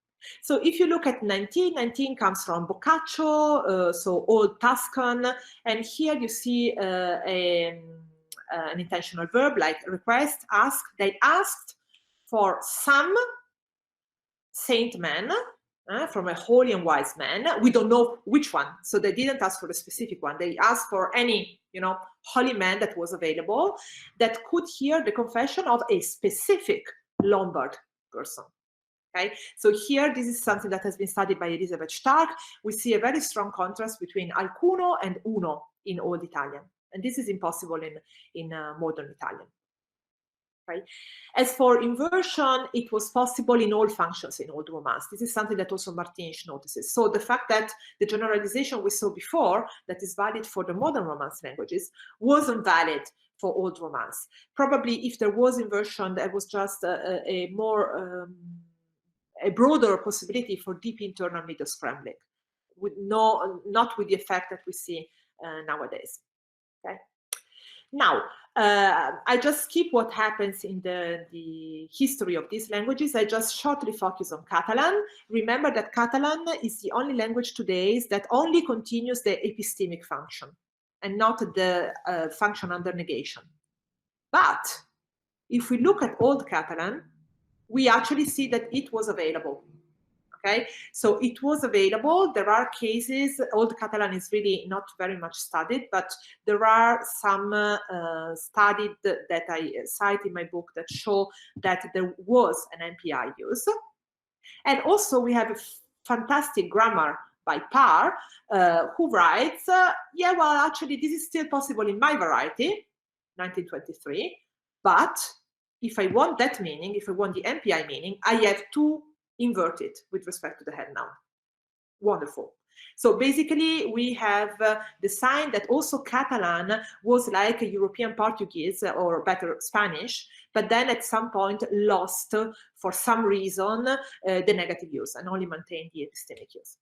So if you look at 19, 19 comes from Boccaccio, so Old Tuscan, and here you see an intentional verb like request, ask. They asked for some saint man, from a holy and wise man. We don't know which one, so they didn't ask for a specific one. They asked for any, holy man that was available that could hear the confession of a specific Lombard person. Okay, so here this is something that has been studied by Elizabeth Stark. We see a very strong contrast between alcuno and uno in Old Italian, and this is impossible in modern Italian. Right. As for inversion, it was possible in all functions in Old Romance. This is something that also Martinsch notices. So the fact that the generalization we saw before, that is valid for the modern Romance languages, wasn't valid for Old Romance. Probably if there was inversion, there was just a more a broader possibility for deep internal middle scrambling, with not with the effect that we see nowadays. Okay. Now, I just skip what happens in the history of these languages. I just shortly focus on Catalan. Remember that Catalan is the only language today that only continues the epistemic function and not the function under negation. But if we look at Old Catalan, we actually see that it was available. Okay, so it was available. There are cases, Old Catalan is really not very much studied, but there are some studies that I cite in my book that show that there was an MPI use. And also we have a fantastic grammar by Parr, who writes, yeah, well, actually, this is still possible in my variety, 1923, but if I want that meaning, if I want the MPI meaning, I have to invert it with respect to the head noun. Wonderful. So basically, we have the sign that also Catalan was like a European Portuguese, or better Spanish, but then at some point lost, for some reason, the negative use and only maintained the epistemic use.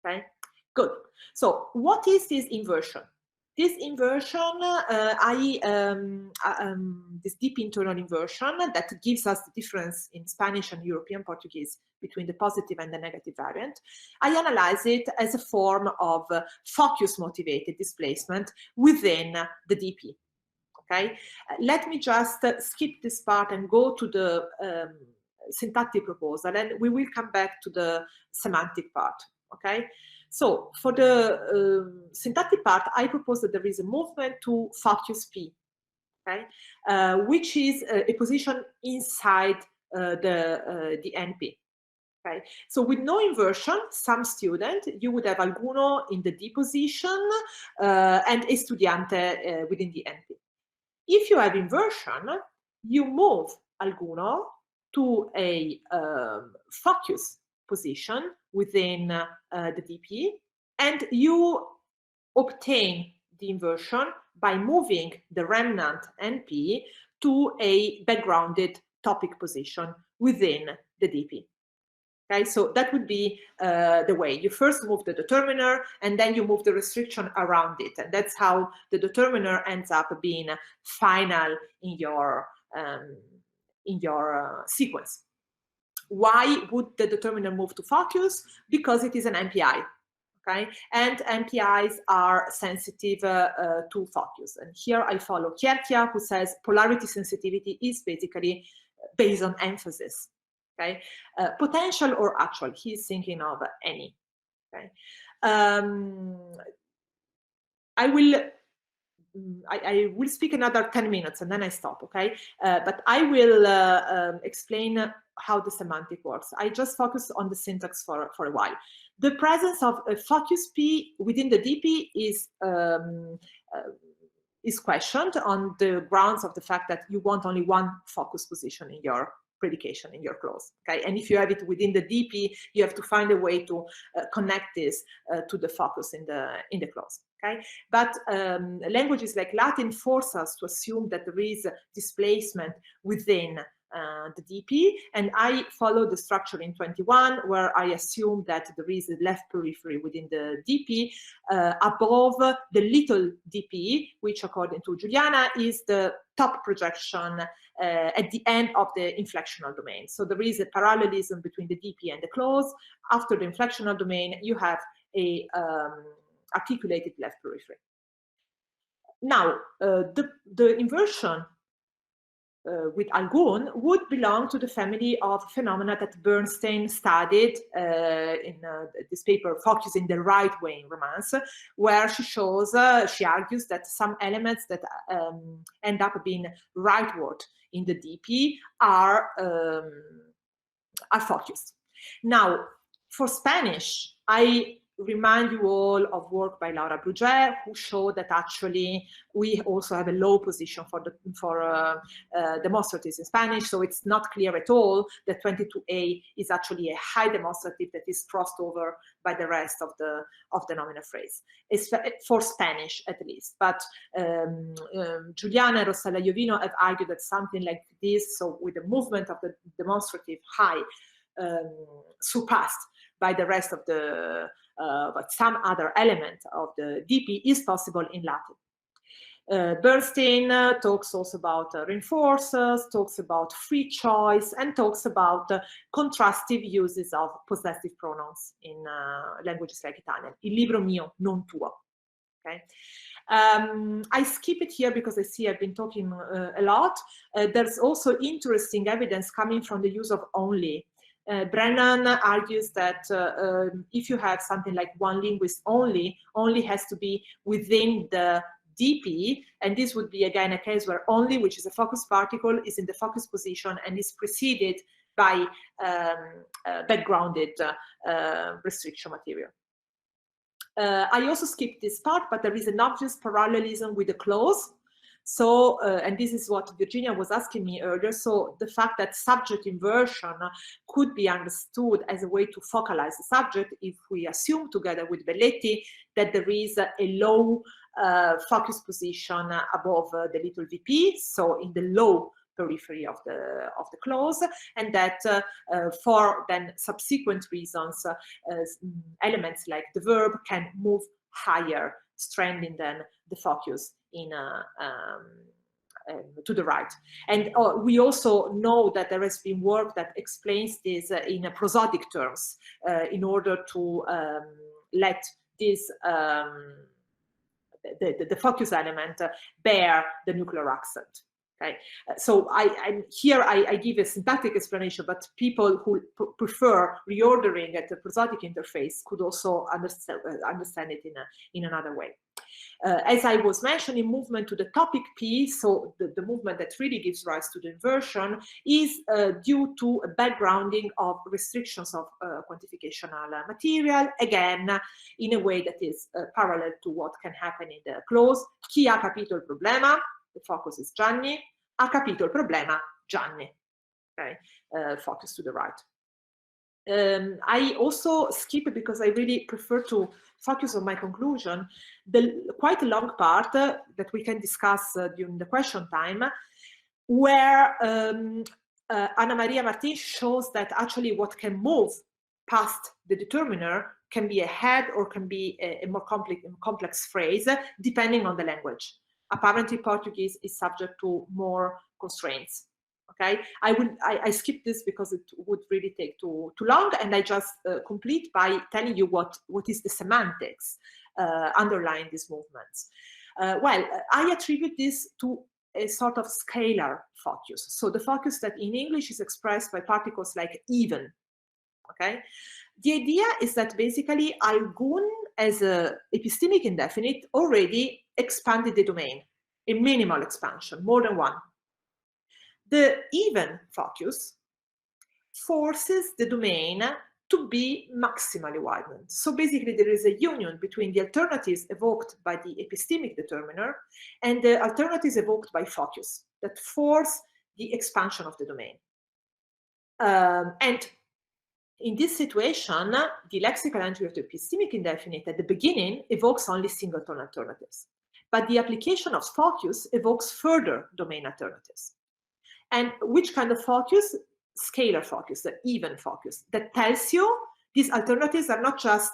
Okay, good. So what is this inversion? This inversion, this deep internal inversion that gives us the difference in Spanish and European Portuguese between the positive and the negative variant, I analyze it as a form of focus-motivated displacement within the DP. Okay, let me just skip this part and go to the syntactic proposal, and we will come back to the semantic part. Okay. So for the syntactic part, I propose that there is a movement to focus P, okay, which is a position inside the NP. Okay, so with no inversion, some student, you would have alcuno in the D position and estudiante within the NP. If you have inversion, you move alcuno to a focus position within the DP, and you obtain the inversion by moving the remnant NP to a backgrounded topic position within the DP. Okay, so that would be the way. You first move the determiner, and then you move the restriction around it, and that's how the determiner ends up being final in your sequence. Why would the determiner move to focus? Because it is an MPI, okay? And MPIs are sensitive to focus. And here I follow Chiara, who says polarity sensitivity is basically based on emphasis, okay? Potential or actual, he's thinking of any, okay? I will speak another 10 minutes and then I stop, okay? But I will explain how the semantic works. I just focus on the syntax for a while. The presence of a focus P within the DP is questioned on the grounds of the fact that you want only one focus position in your predication, in your clause, okay? And if you have it within the DP, you have to find a way to connect this to the focus in the clause. Okay? But languages like Latin force us to assume that there is displacement within the DP, and I follow the structure in 21, where I assume that there is a left periphery within the DP above the little DP, which according to Juliana is the top projection at the end of the inflectional domain. So there is a parallelism between the DP and the clause. After the inflectional domain, you have a articulated left periphery. Now, the inversion with Algun would belong to the family of phenomena that Bernstein studied in this paper, Focusing the Right Way in Romance, where she shows, she argues that some elements that end up being rightward in the DP are focused. Now, for Spanish, I remind you all of work by Laura Bruget, who showed that actually we also have a low position for demonstratives in Spanish, so it's not clear at all that 22a is actually a high demonstrative that is crossed over by the rest of the nominal phrase. It's for Spanish at least, but Juliana and Rossella Iovino have argued that something like this, so with the movement of the demonstrative high surpassed by the rest of the but some other element of the DP is possible in Latin. Bernstein talks also about reinforcers, talks about free choice, and talks about contrastive uses of possessive pronouns in languages like Italian. Il libro mio, non tuo. Okay. I skip it here because I see I've been talking a lot. There's also interesting evidence coming from the use of only. Brennan argues that if you have something like one linguist only has to be within the DP, and this would be again a case where only, which is a focus particle, is in the focus position and is preceded by backgrounded restriction material. I also skipped this part, but there is an obvious parallelism with the clause. So, and this is what Virginia was asking me earlier. So the fact that subject inversion could be understood as a way to focalize the subject if we assume together with Belletti that there is a low focus position above the little VP, so in the low periphery of the clause, and that for then subsequent reasons, elements like the verb can move higher, strengthening then the focus in to the right. And we also know that there has been work that explains this in prosodic terms in order to let this the focus element bear the nuclear accent. Okay, so I give a syntactic explanation, but people who prefer reordering at the prosodic interface could also understand it in another way. As I was mentioning, movement to the topic P, so the movement that really gives rise to the inversion, is due to a backgrounding of restrictions of quantificational material, again, in a way that is parallel to what can happen in the clause. Chi ha capito il problema? The focus is Gianni. Ha capito il problema? Gianni. Okay, focus to the right. I also skip it because I really prefer to focus on my conclusion, the quite a long part that we can discuss during the question time, where Anna Maria Martin shows that actually what can move past the determiner can be a head or can be a more complex phrase, depending on the language. Apparently, Portuguese is subject to more constraints. Okay, I skip this because it would really take too long, and I just complete by telling you what is the semantics underlying these movements. Well, I attribute this to a sort of scalar focus. So the focus that in English is expressed by particles like even. Okay, the idea is that basically algun as a epistemic indefinite already expanded the domain, a minimal expansion, more than one. The even focus forces the domain to be maximally widened. So basically there is a union between the alternatives evoked by the epistemic determiner and the alternatives evoked by focus that force the expansion of the domain. And in this situation, the lexical entry of the epistemic indefinite at the beginning evokes only singleton alternatives. But the application of focus evokes further domain alternatives. And which kind of focus? Scalar focus, the even focus, that tells you these alternatives are not just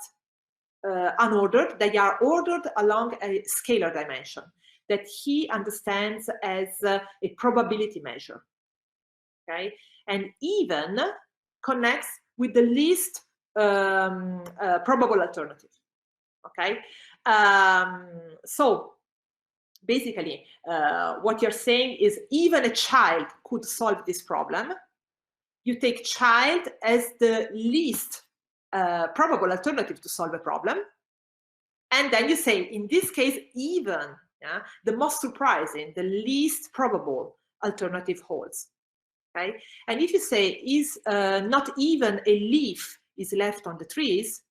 unordered, they are ordered along a scalar dimension that he understands as a probability measure. Okay, and even connects with the least probable alternative. Okay, so basically, what you're saying is even a child could solve this problem. You take child as the least probable alternative to solve a problem. And then you say, in this case, even the most surprising, the least probable alternative holds. Okay? And if you say, is not even a leaf is left on the trees,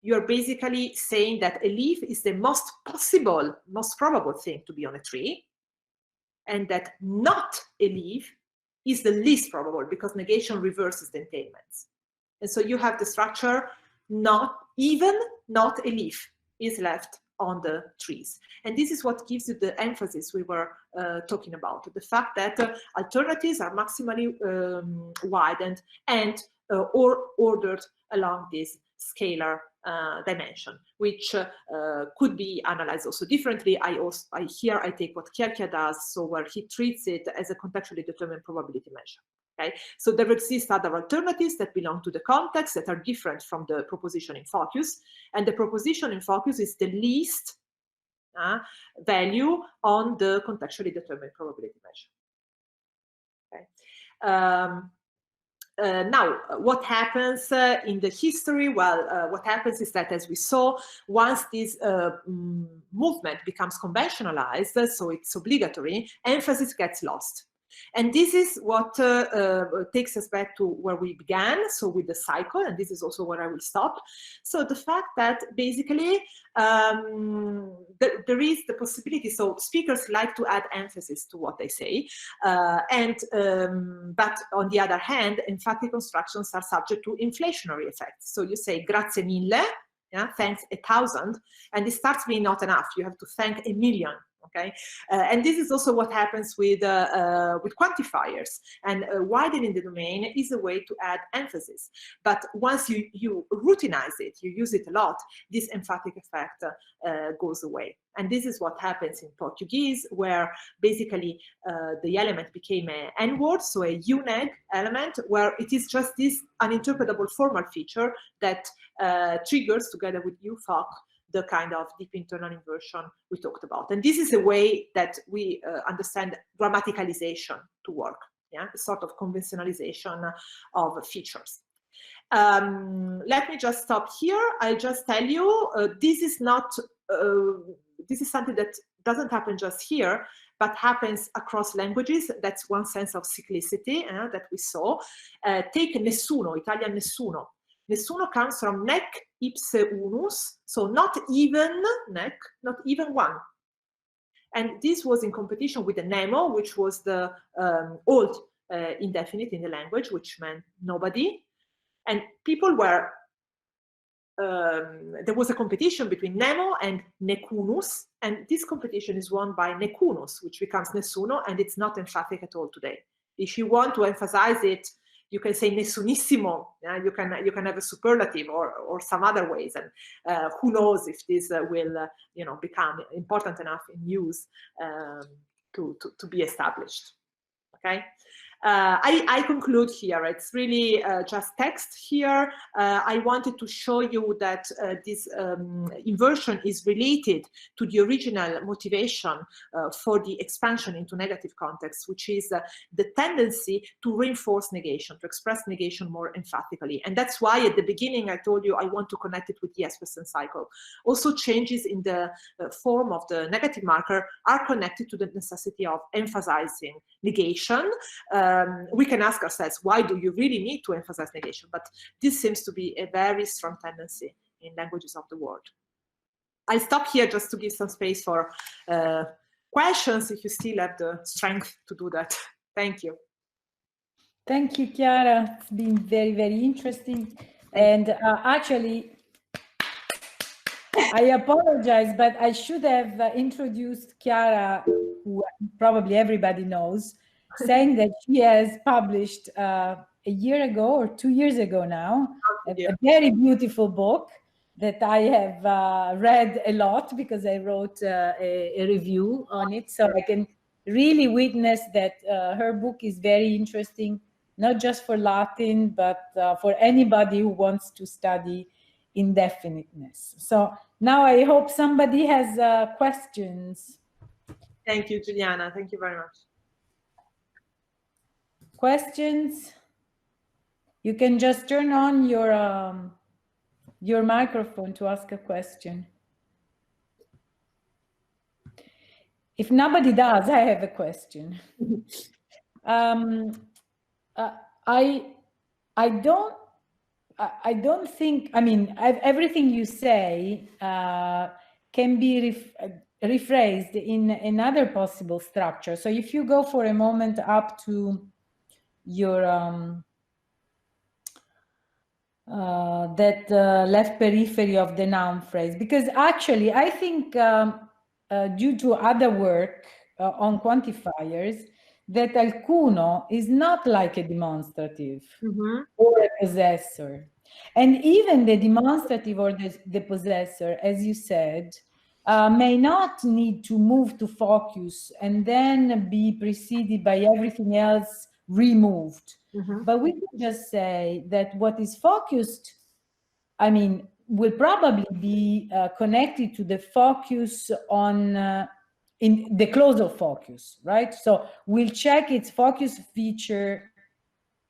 you're basically saying that a leaf is the most possible, most probable thing to be on a tree, and that not a leaf is the least probable because negation reverses the entailments. And so you have the structure, not even, not a leaf is left on the trees. And this is what gives you the emphasis we were talking about, the fact that alternatives are maximally widened and or ordered along this scalar dimension, which could be analyzed also differently. Here I take what Quelque does, so where he treats it as a contextually determined probability measure. Okay, so there exist other alternatives that belong to the context that are different from the proposition in focus, and the proposition in focus is the least value on the contextually determined probability measure. Okay. Now, what happens in the history? Well, what happens is that, as we saw, once this movement becomes conventionalized, so it's obligatory, emphasis gets lost. And this is what takes us back to where we began, so with the cycle, and this is also where I will stop. So the fact that basically there is the possibility, so speakers like to add emphasis to what they say, but on the other hand, emphatic constructions are subject to inflationary effects. So you say grazie mille, yeah, thanks 1,000, and it starts being not enough. You have to thank 1,000,000. Okay, and this is also what happens with quantifiers, and widening the domain is a way to add emphasis. But once you routinize it, you use it a lot, this emphatic effect goes away. And this is what happens in Portuguese, where basically the element became an N-word, so a UNEG element, where it is just this uninterpretable formal feature that triggers, together with UFOC, the kind of deep internal inversion we talked about. And this is a way that we understand grammaticalization to work, yeah, a sort of conventionalization of features. Let me just stop here. I'll just tell you, this is something that doesn't happen just here, but happens across languages. That's one sense of cyclicity that we saw. Take nessuno, Italian nessuno. Nessuno comes from nec ipse unus, so not even nec, not even one. And this was in competition with the nemo, which was the old indefinite in the language, which meant nobody. And people were, there was a competition between nemo and necunus, and this competition is won by necunus, which becomes nessuno, and it's not emphatic at all today. If you want to emphasize it, you can say nessunissimo. Yeah? You can have a superlative or some other ways, and who knows if this will become important enough in use to be established. Okay. I conclude here. It's really just text here. I wanted to show you that this inversion is related to the original motivation for the expansion into negative context, which is the tendency to reinforce negation, to express negation more emphatically. And that's why at the beginning I told you I want to connect it with the Jespersen cycle. Also, changes in the form of the negative marker are connected to the necessity of emphasizing negation. We can ask ourselves, why do you really need to emphasize negation? But this seems to be a very strong tendency in languages of the world. I'll stop here just to give some space for questions, if you still have the strength to do that. Thank you. Thank you, Chiara. It's been very, very interesting. And actually, I apologize, but I should have introduced Chiara, who probably everybody knows, saying that she has published a year ago or 2 years ago now, a very beautiful book that I have read a lot because I wrote a review on it. So I can really witness that her book is very interesting, not just for Latin, but for anybody who wants to study indefiniteness. So now I hope somebody has questions. Thank you, Giuliana. Thank you very much. Questions? You can just turn on your microphone to ask a question. If nobody does, I have a question. I don't think, I mean, everything you say can be rephrased in another possible structure. So if you go for a moment up to your that left periphery of the noun phrase, because actually I think due to other work on quantifiers, that alcuno is not like a demonstrative or a possessor. And even the demonstrative or the possessor, as you said, may not need to move to focus and then be preceded by everything else removed. But we can just say that what is focused, I mean, will probably be connected to the focus on in the closer focus, right? So we'll check its focus feature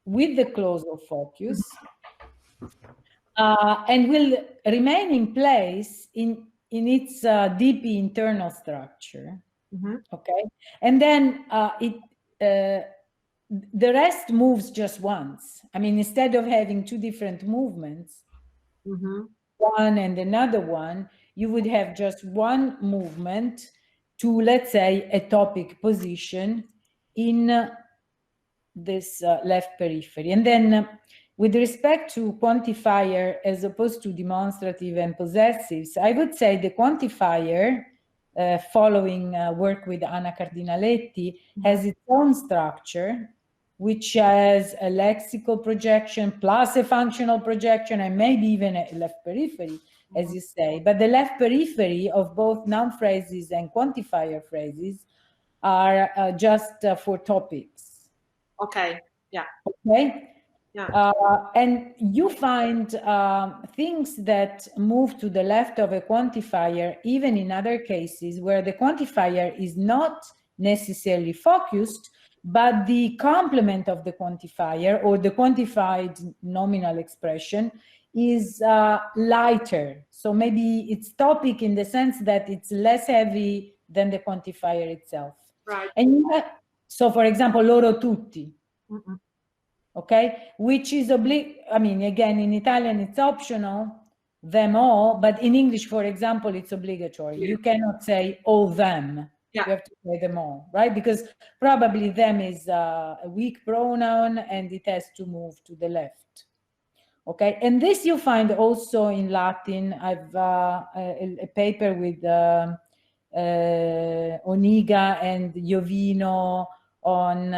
with the closer focus, and will remain in place in its DP-internal structure. Okay, and then the rest moves just once. I mean, instead of having two different movements, one and another one, you would have just one movement to, let's say, a topic position in this left periphery. And then with respect to quantifier as opposed to demonstrative and possessives, I would say the quantifier, following work with Anna Cardinaletti, has its own structure, which has a lexical projection plus a functional projection and maybe even a left periphery, as you say. But the left periphery of both noun phrases and quantifier phrases are just for topics. Okay, yeah. Okay? Yeah. And you find things that move to the left of a quantifier, even in other cases where the quantifier is not necessarily focused, but the complement of the quantifier or the quantified nominal expression is lighter. So maybe it's topic in the sense that it's less heavy than the quantifier itself. Right. And you have, so for example, loro tutti. Okay, which is I mean, again, in Italian it's optional, them all, but in English, for example, it's obligatory. You cannot say all them. Yeah. You have to say them all, right? Because probably them is a weak pronoun and it has to move to the left. Okay, and this you find also in Latin. I've a paper with Oniga and Jovino on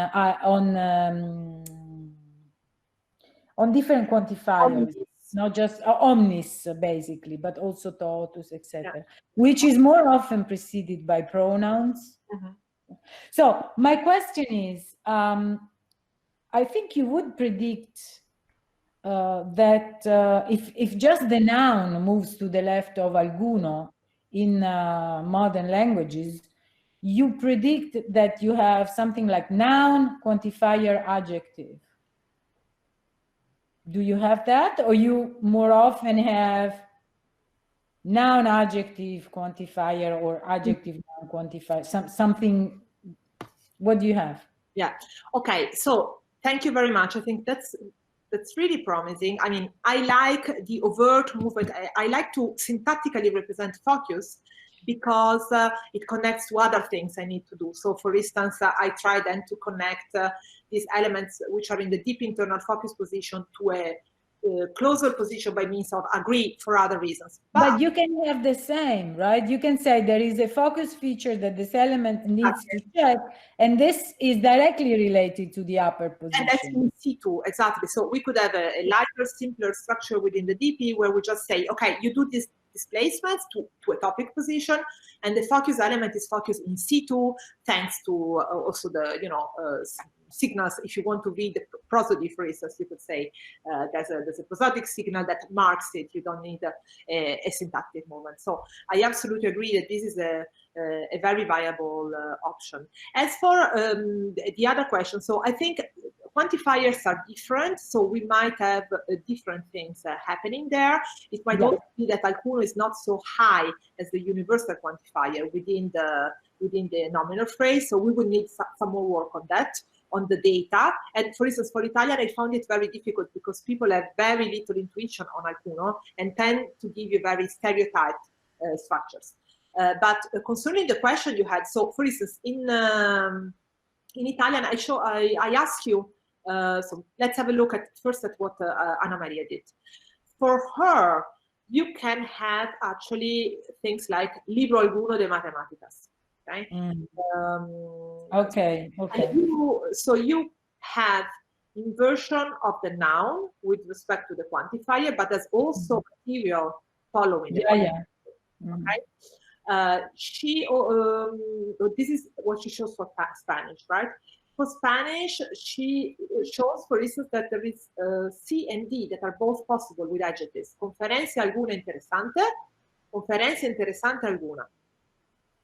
different quantifiers, not just omnis basically, but also totus, etc., which is more often preceded by pronouns. So my question is, I think you would predict that if just the noun moves to the left of alcuno in modern languages, you predict that you have something like noun, quantifier, adjective. Do you have that, or you more often have noun, adjective, quantifier, or adjective, noun, quantifier, something? What do you have? Yeah. Okay. So thank you very much. I think that's really promising. I mean, I like the overt movement. I like to syntactically represent focus because it connects to other things I need to do. So for instance, I try then to connect these elements which are in the deep internal focus position to a closer position by means of agree for other reasons. But you can have the same, right? You can say there is a focus feature that this element needs to check, and this is directly related to the upper position. And that's in situ, exactly. So we could have a lighter, simpler structure within the DP where we just say, okay, you do these displacements to a topic position, and the focus element is focused in situ, thanks to also the, signals. If you want to read the prosody, for instance, you could say there's a prosodic signal that marks it. You don't need a syntactic movement. So I absolutely agree that this is a very viable option. As for the other question, so I think quantifiers are different, so we might have different things happening there. It might also be that alcuno is not so high as the universal quantifier within the nominal phrase, so we would need some more work on that, on the data. And for instance, for Italian, I found it very difficult because people have very little intuition on alcuno and tend to give you very stereotyped structures. But concerning the question you had, so for instance, in Italian, I ask you, so let's have a look at what Anna Maria did. For her, you can have actually things like libro alguno de matemáticas. Okay. Okay. So you have inversion of the noun with respect to the quantifier, but there's also material following. Okay. This is what she shows for Spanish, right? For Spanish, she shows, for instance, that there is C and D that are both possible with adjectives. Conferencia alguna interesante, conferencia interesante alguna.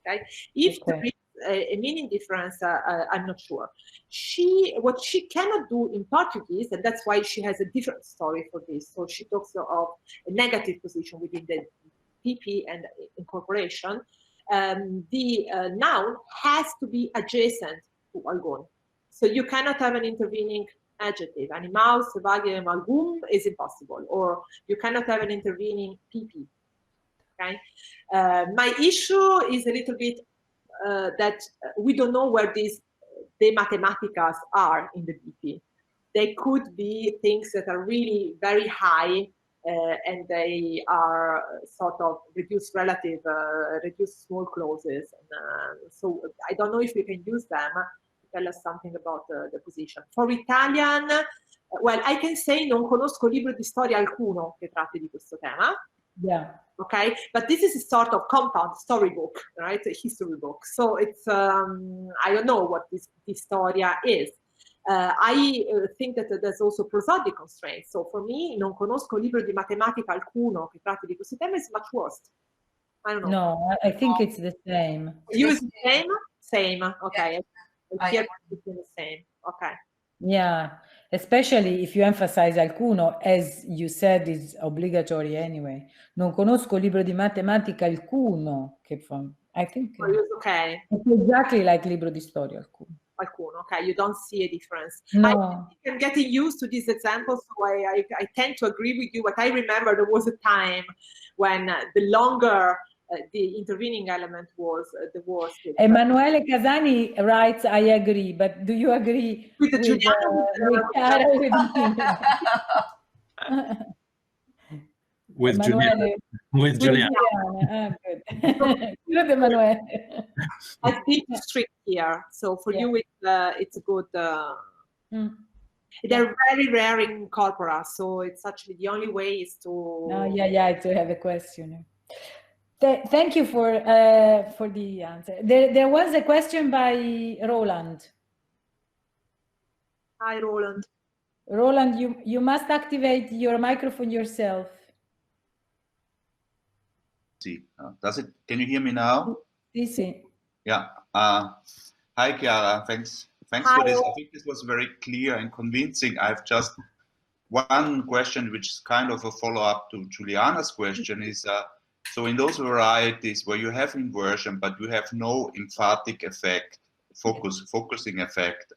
Okay. If there is a meaning difference, I'm not sure. What she cannot do in Portuguese, and that's why she has a different story for this. So she talks of a negative position within the PP and incorporation. The noun has to be adjacent to algún. So you cannot have an intervening adjective. Animal, salvaje, algún is impossible. Or you cannot have an intervening PP. Okay. My issue is a little bit that we don't know where these de matemáticas are in the BP. They could be things that are really very high and they are sort of reduced relative, reduced small clauses. And, so I don't know if we can use them to tell us something about the position. For Italian, well, I can say non conosco libro di storia alcuno che tratti di questo tema. Yeah. Okay, but this is a sort of compound storybook, right? A history book. So it's I don't know what this storia is. I think that there's also prosodic constraints. So for me, non conosco libro di matematica alcuno che tratti di questo tema is much worse. I don't know. No, I think it's the same. You use the same? Same. Okay. Yeah. Here it's the same. Okay. Yeah, especially if you emphasize alcuno, as you said, is obligatory anyway. Non conosco libro di matematica alcuno, che from, I think okay. It's exactly like libro di storia alcuno. Alcuno, okay, you don't see a difference. No. I'm getting used to these examples, so I tend to agree with you, but I remember there was a time when the longer the intervening element was the worse. Emanuele Casani writes, I agree, but do you agree with Giuliano? With Giuliano. With Giuliano. Good. Good, Emanuele. I think it's strict here, so for you it's a good. They're very rare in corpora, so it's actually the only way is to. To have a question. Thank you for the answer. There was a question by Roland. Hi, Roland. Roland, you must activate your microphone yourself. See, can you hear me now? Sí. Yeah. Hi, Chiara. Thanks for this. I think this was very clear and convincing. I've just one question, which is kind of a follow-up to Juliana's question, is so in those varieties where you have inversion, but you have no emphatic effect, focusing effect.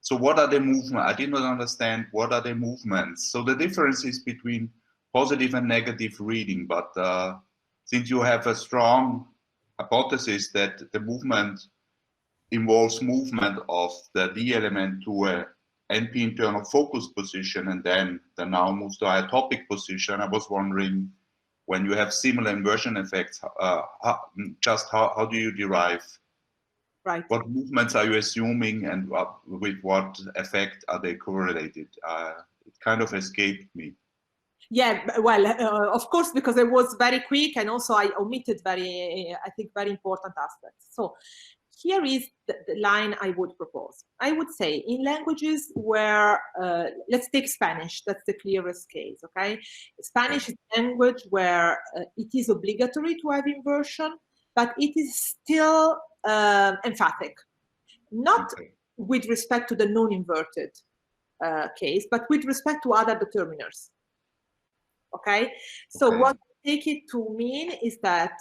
So what are the movements? I did not understand what are the movements. So the difference is between positive and negative reading, but since you have a strong hypothesis that the movement involves movement of the D element to a NP internal focus position, and then the noun moves to a topic position, I was wondering, when you have similar inversion effects, how do you derive? Right. What movements are you assuming, and with what effect are they correlated? It kind of escaped me. Yeah, well, of course, because it was very quick, and also I omitted very important aspects. So here is the line I would propose. I would say in languages where, let's take Spanish, that's the clearest case, okay? Spanish is a language where it is obligatory to have inversion, but it is still emphatic. Not with respect to the non-inverted case, but with respect to other determiners. Okay, so what I take it to mean is that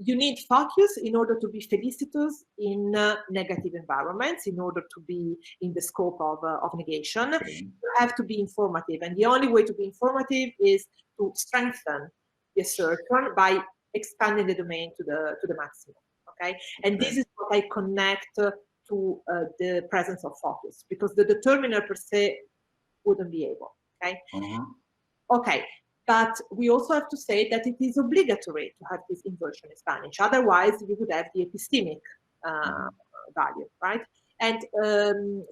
you need focus in order to be felicitous in negative environments, in order to be in the scope of negation. You have to be informative, and the only way to be informative is to strengthen the assertion by expanding the domain to the maximum. Okay, and this is what I connect to the presence of focus, because the determiner per se wouldn't be able. Okay. Okay, but we also have to say that it is obligatory to have this inversion in Spanish. Otherwise, you would have the epistemic value, right? And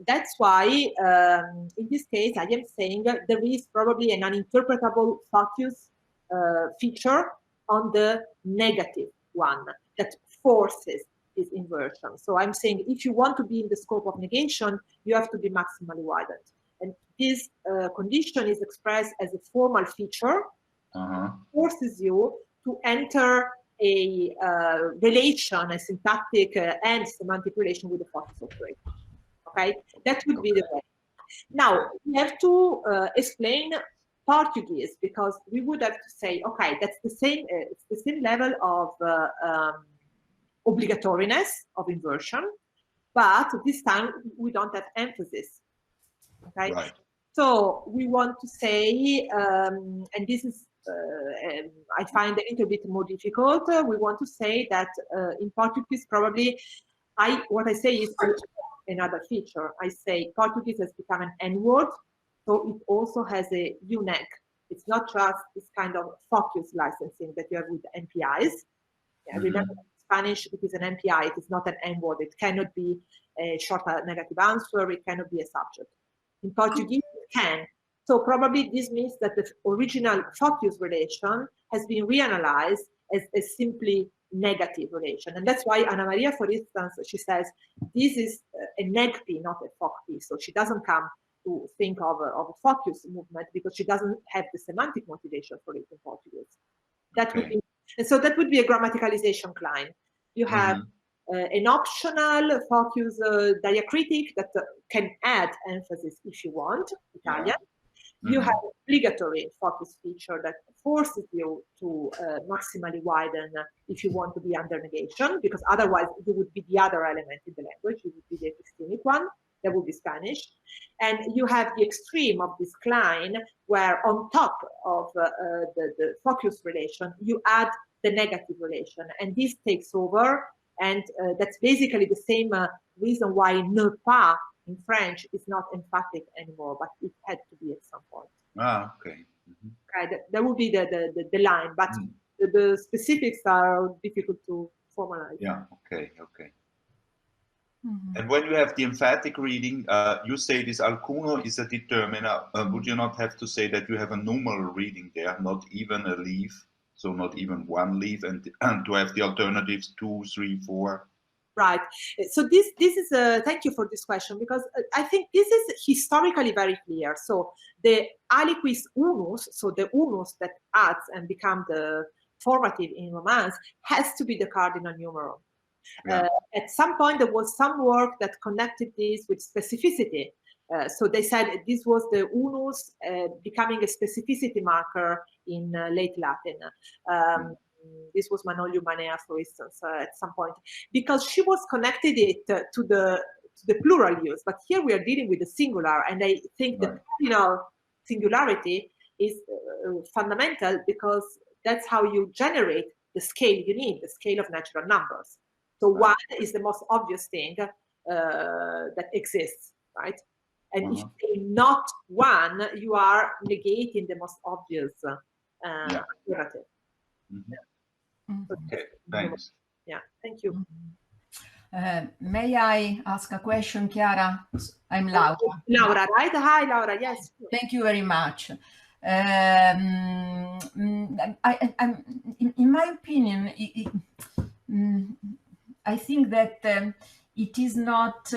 that's why, in this case, I am saying there is probably an uninterpretable focus feature on the negative one that forces this inversion. So I'm saying if you want to be in the scope of negation, you have to be maximally widened. And this condition is expressed as a formal feature, forces you to enter a relation, a syntactic and semantic relation with the focus operator. Okay, that would be the way. Now we have to explain Portuguese, because we would have to say, okay, that's the same. It's the same level of obligatoriness of inversion, but this time we don't have emphasis. Okay, right. So we want to say, and this is I find a little bit more difficult. We want to say that in Portuguese, probably what I say is another feature. I say Portuguese has become an N-word, so it also has a UNEC. It's not just this kind of focus licensing that you have with MPIs. Remember, in Spanish, it is an MPI. It is not an N-word. It cannot be a short negative answer. It cannot be a subject. In Portuguese, it can. So probably this means that the original focus relation has been reanalyzed as a simply negative relation. And that's why Ana Maria, for instance, she says, this is a neg-P, not a foc-P. So she doesn't come to think of a focus movement because she doesn't have the semantic motivation for it in Portuguese. That would be, and so that would be a grammaticalization climb. You have an optional focus diacritic that can add emphasis if you want, Italian. You have obligatory focus feature that forces you to maximally widen if you want to be under negation, because otherwise you would be the other element in the language. You would be the epistemic one, that would be Spanish. And you have the extreme of this climb where on top of the focus relation, you add the negative relation, and this takes over. And that's basically the same reason why ne pas in French is not emphatic anymore, but it had to be at some point. Ah, okay. Okay, that would be the line, but the specifics are difficult to formalize. Yeah, okay. And when you have the emphatic reading, you say this alcuno is a determiner. Would you not have to say that you have a numeral reading there, not even a leaf? So not even one leaf, and to have the alternatives 2, 3, 4. Right. So this is thank you for this question, because I think this is historically very clear. So the aliquis unus, so the unus that adds and become the formative in Romance, has to be the cardinal numeral. Yeah. At some point, there was some work that connected this with specificity. So they said this was the unus becoming a specificity marker in late Latin. This was Manolio Manea, for instance, at some point, because she was connected it to the plural use. But here we are dealing with the singular, and I think the cardinal singularity is fundamental, because that's how you generate the scale you need, the scale of natural numbers. So one is the most obvious thing that exists, right? And if you say not one, you are negating the most obvious narrative. Okay, thanks. Yeah, thank you. May I ask a question, Chiara? I'm Laura. Laura, right? Hi, Laura. Yes. Thank you very much. In my opinion, I think that it is not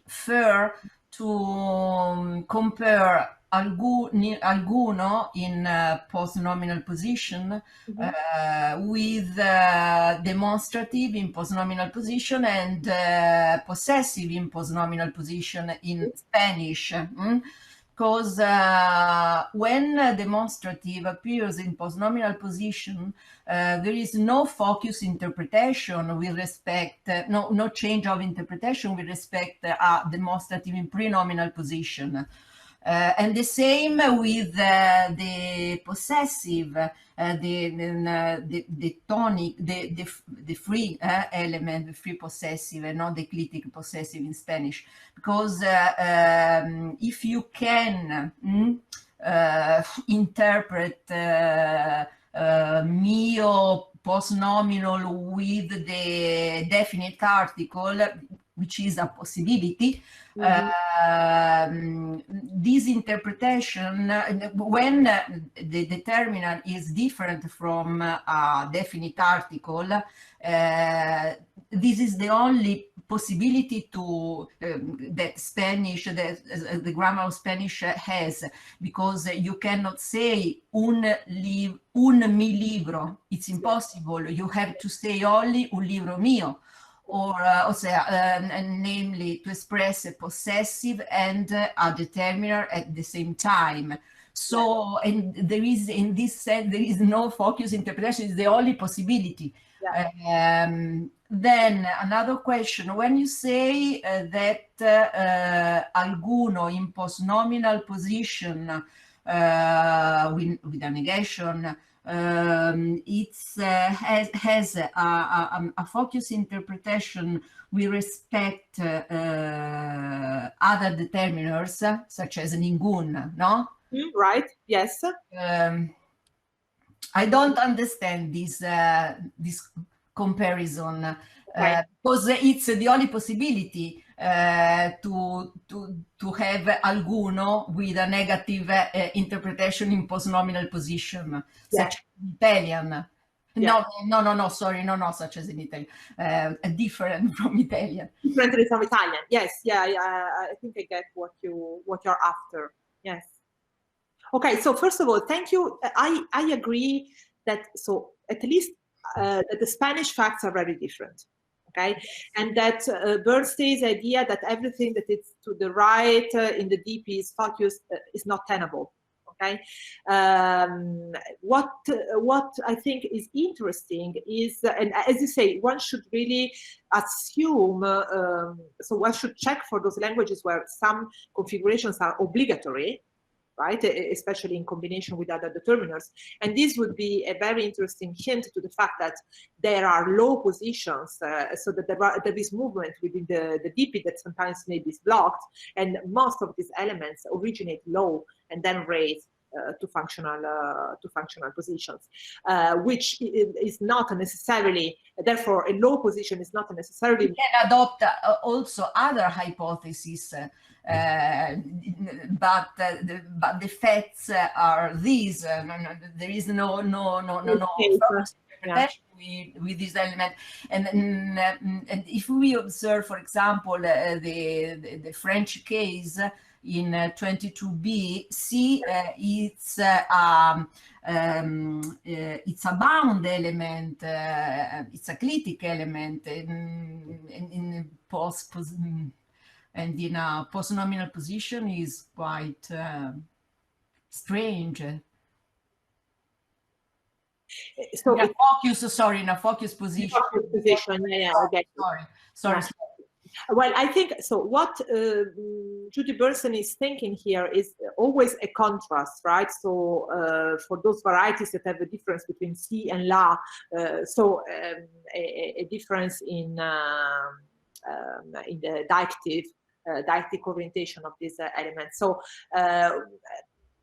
fair to compare alcuno in post-nominal position with demonstrative in post-nominal position and possessive in post-nominal position in Spanish. Because when demonstrative appears in post-nominal position, there is no focus interpretation with respect, no change of interpretation with respect to demonstrative in pre-nominal position. And the same with the possessive, the tonic, the free element, the free possessive, and not the clitic possessive in Spanish. Because if you can interpret mio post-nominal with the definite article, which is a possibility. This interpretation, when the determinant is different from a definite article, this is the only possibility to that Spanish, the grammar of Spanish has, because you cannot say un mi libro. It's impossible. You have to say only un libro mio, or namely to express a possessive and a determiner at the same time. So, and there is, in this sense, there is no focus interpretation. It's the only possibility. Then another question: when you say that alcuno in post-nominal position with a negation, it has a focus interpretation with respect other determiners, such as ningun, no? Right. Yes. I don't understand this comparison, because it's the only possibility to have alcuno with a negative interpretation in post-nominal position, such as in Italian. No, sorry, not such as in Italian, different from Italian. Differently from Italian, yes, I think I get what you're after, yes. Okay, so first of all, thank you. I agree that, so at least that the Spanish facts are very different, okay? And that Bernstein's idea that everything that is to the right in the DP is focused is not tenable, okay? What I think is interesting is, and as you say, one should really assume, so one should check for those languages where some configurations are obligatory, right, especially in combination with other determiners. And this would be a very interesting hint to the fact that there are low positions, so that there is movement within the DP that sometimes maybe is blocked, and most of these elements originate low and then raise to functional positions, which is not necessarily, therefore a low position is not necessarily. You can adopt also other hypotheses, but the facts are these. There is no interpretation with this element, and if we observe, for example, the French case in 22b, see, it's a bound element, it's a clitic element in post and in a post-nominal position is quite strange. So in a focus position. Okay. Sorry. Well, I think so. What Judy Bernstein is thinking here is always a contrast, right? So for those varieties that have a difference between si and la, a difference in the deictic orientation of these elements. So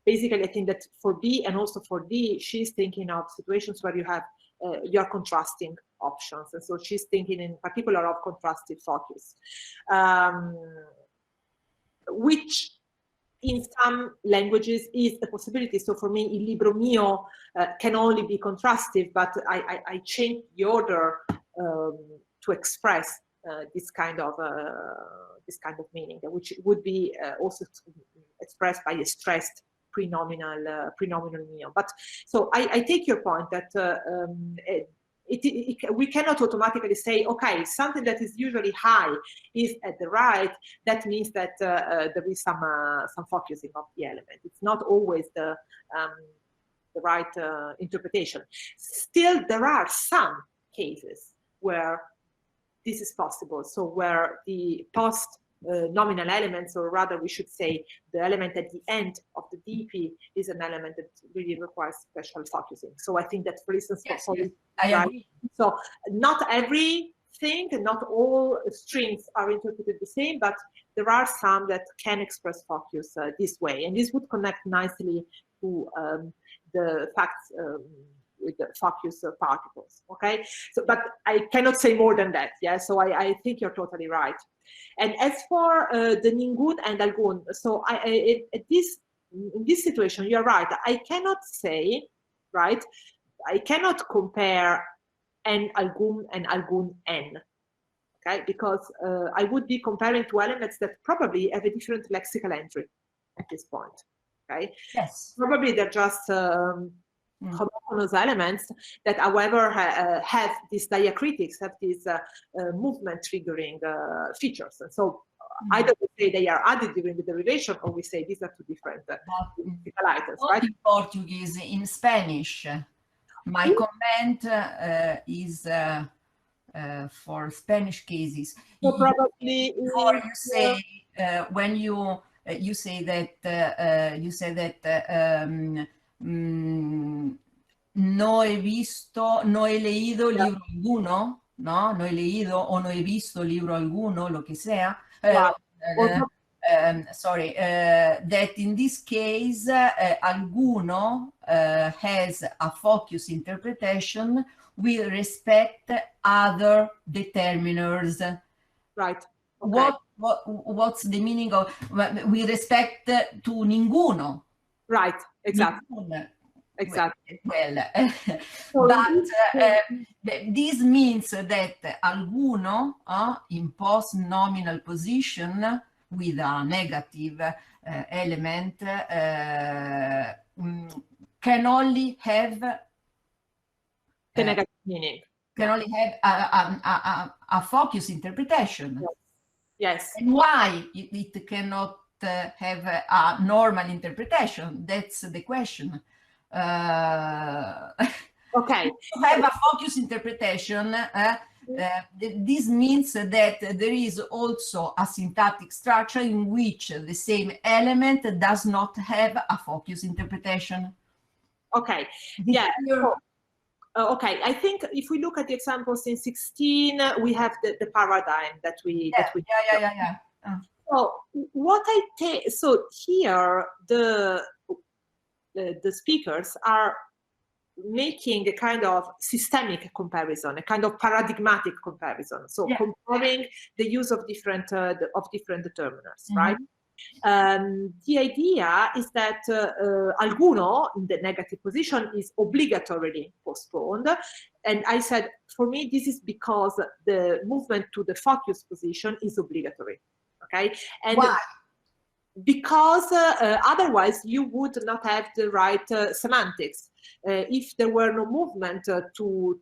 basically, I think that for B and also for D, she's thinking of situations where you have you're contrasting options, and so she's thinking in particular of contrastive focus, which in some languages is a possibility. So for me, il libro mio can only be contrastive, but I change the order to express this kind of meaning, which would be also expressed by a stressed prenominal mio. But so I take your point that we cannot automatically say, okay, something that is usually high is at the right. That means that there is some focusing of the element. It's not always the right interpretation. Still, there are some cases where this is possible. So where the post-nominal elements, or rather we should say the element at the end of the DP, is an element that really requires special focusing. So I think that, for instance, I agree. So not everything, not all strings are interpreted the same, but there are some that can express focus this way. And this would connect nicely to the facts with the focus particles. Okay, so but I cannot say more than that. Yeah, so I think you're totally right. And as for the ningun and algun, so in this situation, you're right. I cannot say, right? I cannot compare n algun and algun n. Okay, because I would be comparing two elements that probably have a different lexical entry at this point. Okay. Yes. Probably they're just homogeneous elements that, however, have these diacritics, have these movement triggering features. And so either we say they are added during the derivation, or we say these are two different items, right? In Portuguese, in Spanish, my comment is for Spanish cases. So probably or you say when you say that no he visto, no he leído libro alguno, no, no he leído o no he visto libro alguno, lo que sea. Sorry, that in this case, alguno has a focus interpretation with respect other determiners. Right. Okay. What's the meaning of with respect to ninguno? Right. Exactly. Ninguno. Exactly. Well, but this means that alguno in post-nominal position with a negative element can only have the negative meaning. Can only have a focus interpretation. Yes. And why it cannot have a normal interpretation? That's the question. Okay. To have a focus interpretation, this means that there is also a syntactic structure in which the same element does not have a focus interpretation. Okay. Yeah. Okay, I think if we look at the examples in 16, we have the paradigm that we So what I take, so here the speakers are making a kind of systemic comparison, a kind of paradigmatic comparison. So comparing the use of different determiners, right? The idea is that alguno in the negative position is obligatorily postponed. And I said, for me, this is because the movement to the focus position is obligatory. Okay. And why? Because otherwise you would not have the right semantics. If there were no movement to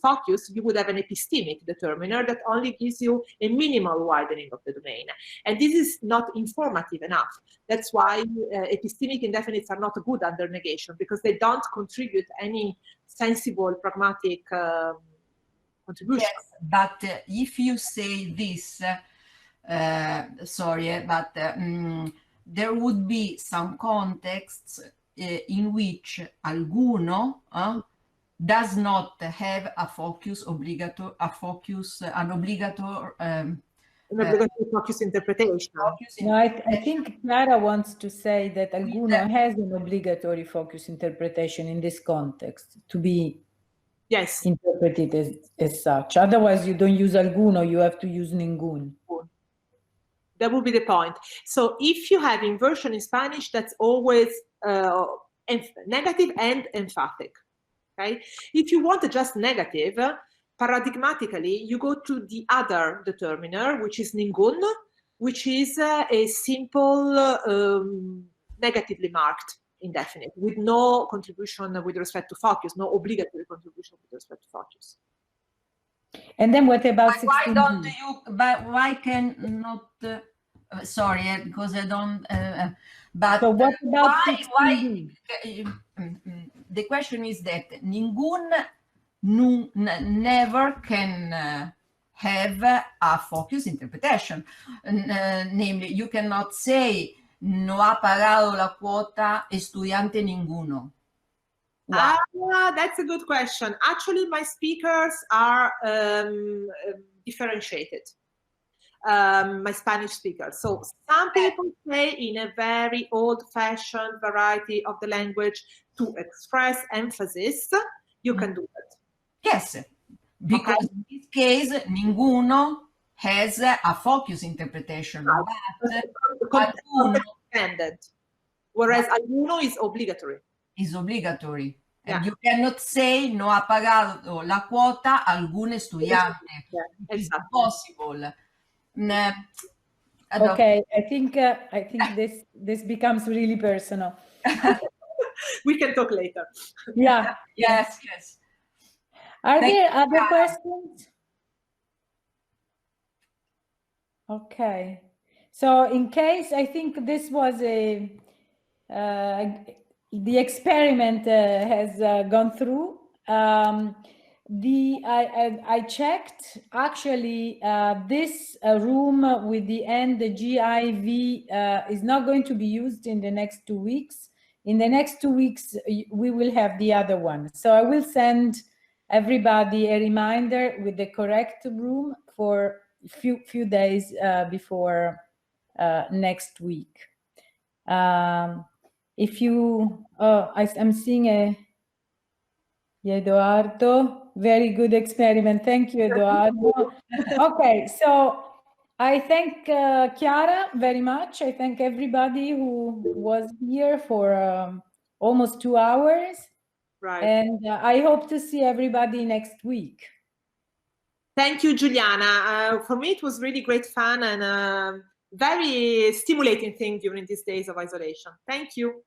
focus, you would have an epistemic determiner that only gives you a minimal widening of the domain. And this is not informative enough. That's why epistemic indefinites are not good under negation, because they don't contribute any sensible, pragmatic contribution. Yes, but if you say this, sorry, but there would be some contexts in which alguno does not have a focus obligatory, an obligatory focus interpretation. No, I think Chiara wants to say that alguno has an obligatory focus interpretation in this context to be interpreted as such. Otherwise, you don't use alguno, you have to use ningun. That would be the point. So if you have inversion in Spanish, that's always negative and emphatic. Okay. If you want just negative, paradigmatically, you go to the other determiner, which is ningun, which is a simple negatively marked indefinite with no contribution with respect to focus, no obligatory contribution with respect to focus. And then what about 16? Why don't you? But why can not? Sorry, because I don't. But so what about why? The question is that ningun never can have a focus interpretation. Namely, you cannot say no ha pagado la cuota estudiante ninguno. Wow. That's a good question. Actually, my speakers are differentiated. My Spanish speakers. So some people say in a very old-fashioned variety of the language to express emphasis, You can do that. Yes, because in this case, ninguno has a focus interpretation, but Intended. Whereas alcuno is obligatory. Is obligatory. Yeah. And you cannot say no ha pagato la quota algún estudiante. Yeah, It's exactly. impossible. Okay, I think this becomes really personal. We can talk later. Yeah. Yes. Are Thank there you, other Chiara. questions? Okay. So in case, I think this was the experiment has gone through. I checked actually this room with the end, the GIV is not going to be used in the next 2 weeks. In the next 2 weeks, we will have the other one. So I will send everybody a reminder with the correct room for a few days before next week. If you, I'm seeing Eduardo, very good experiment. Thank you, Eduardo. Okay, so I thank Chiara very much. I thank everybody who was here for almost 2 hours. Right. And I hope to see everybody next week. Thank you, Juliana. For me, it was really great fun and very stimulating thing during these days of isolation. Thank you.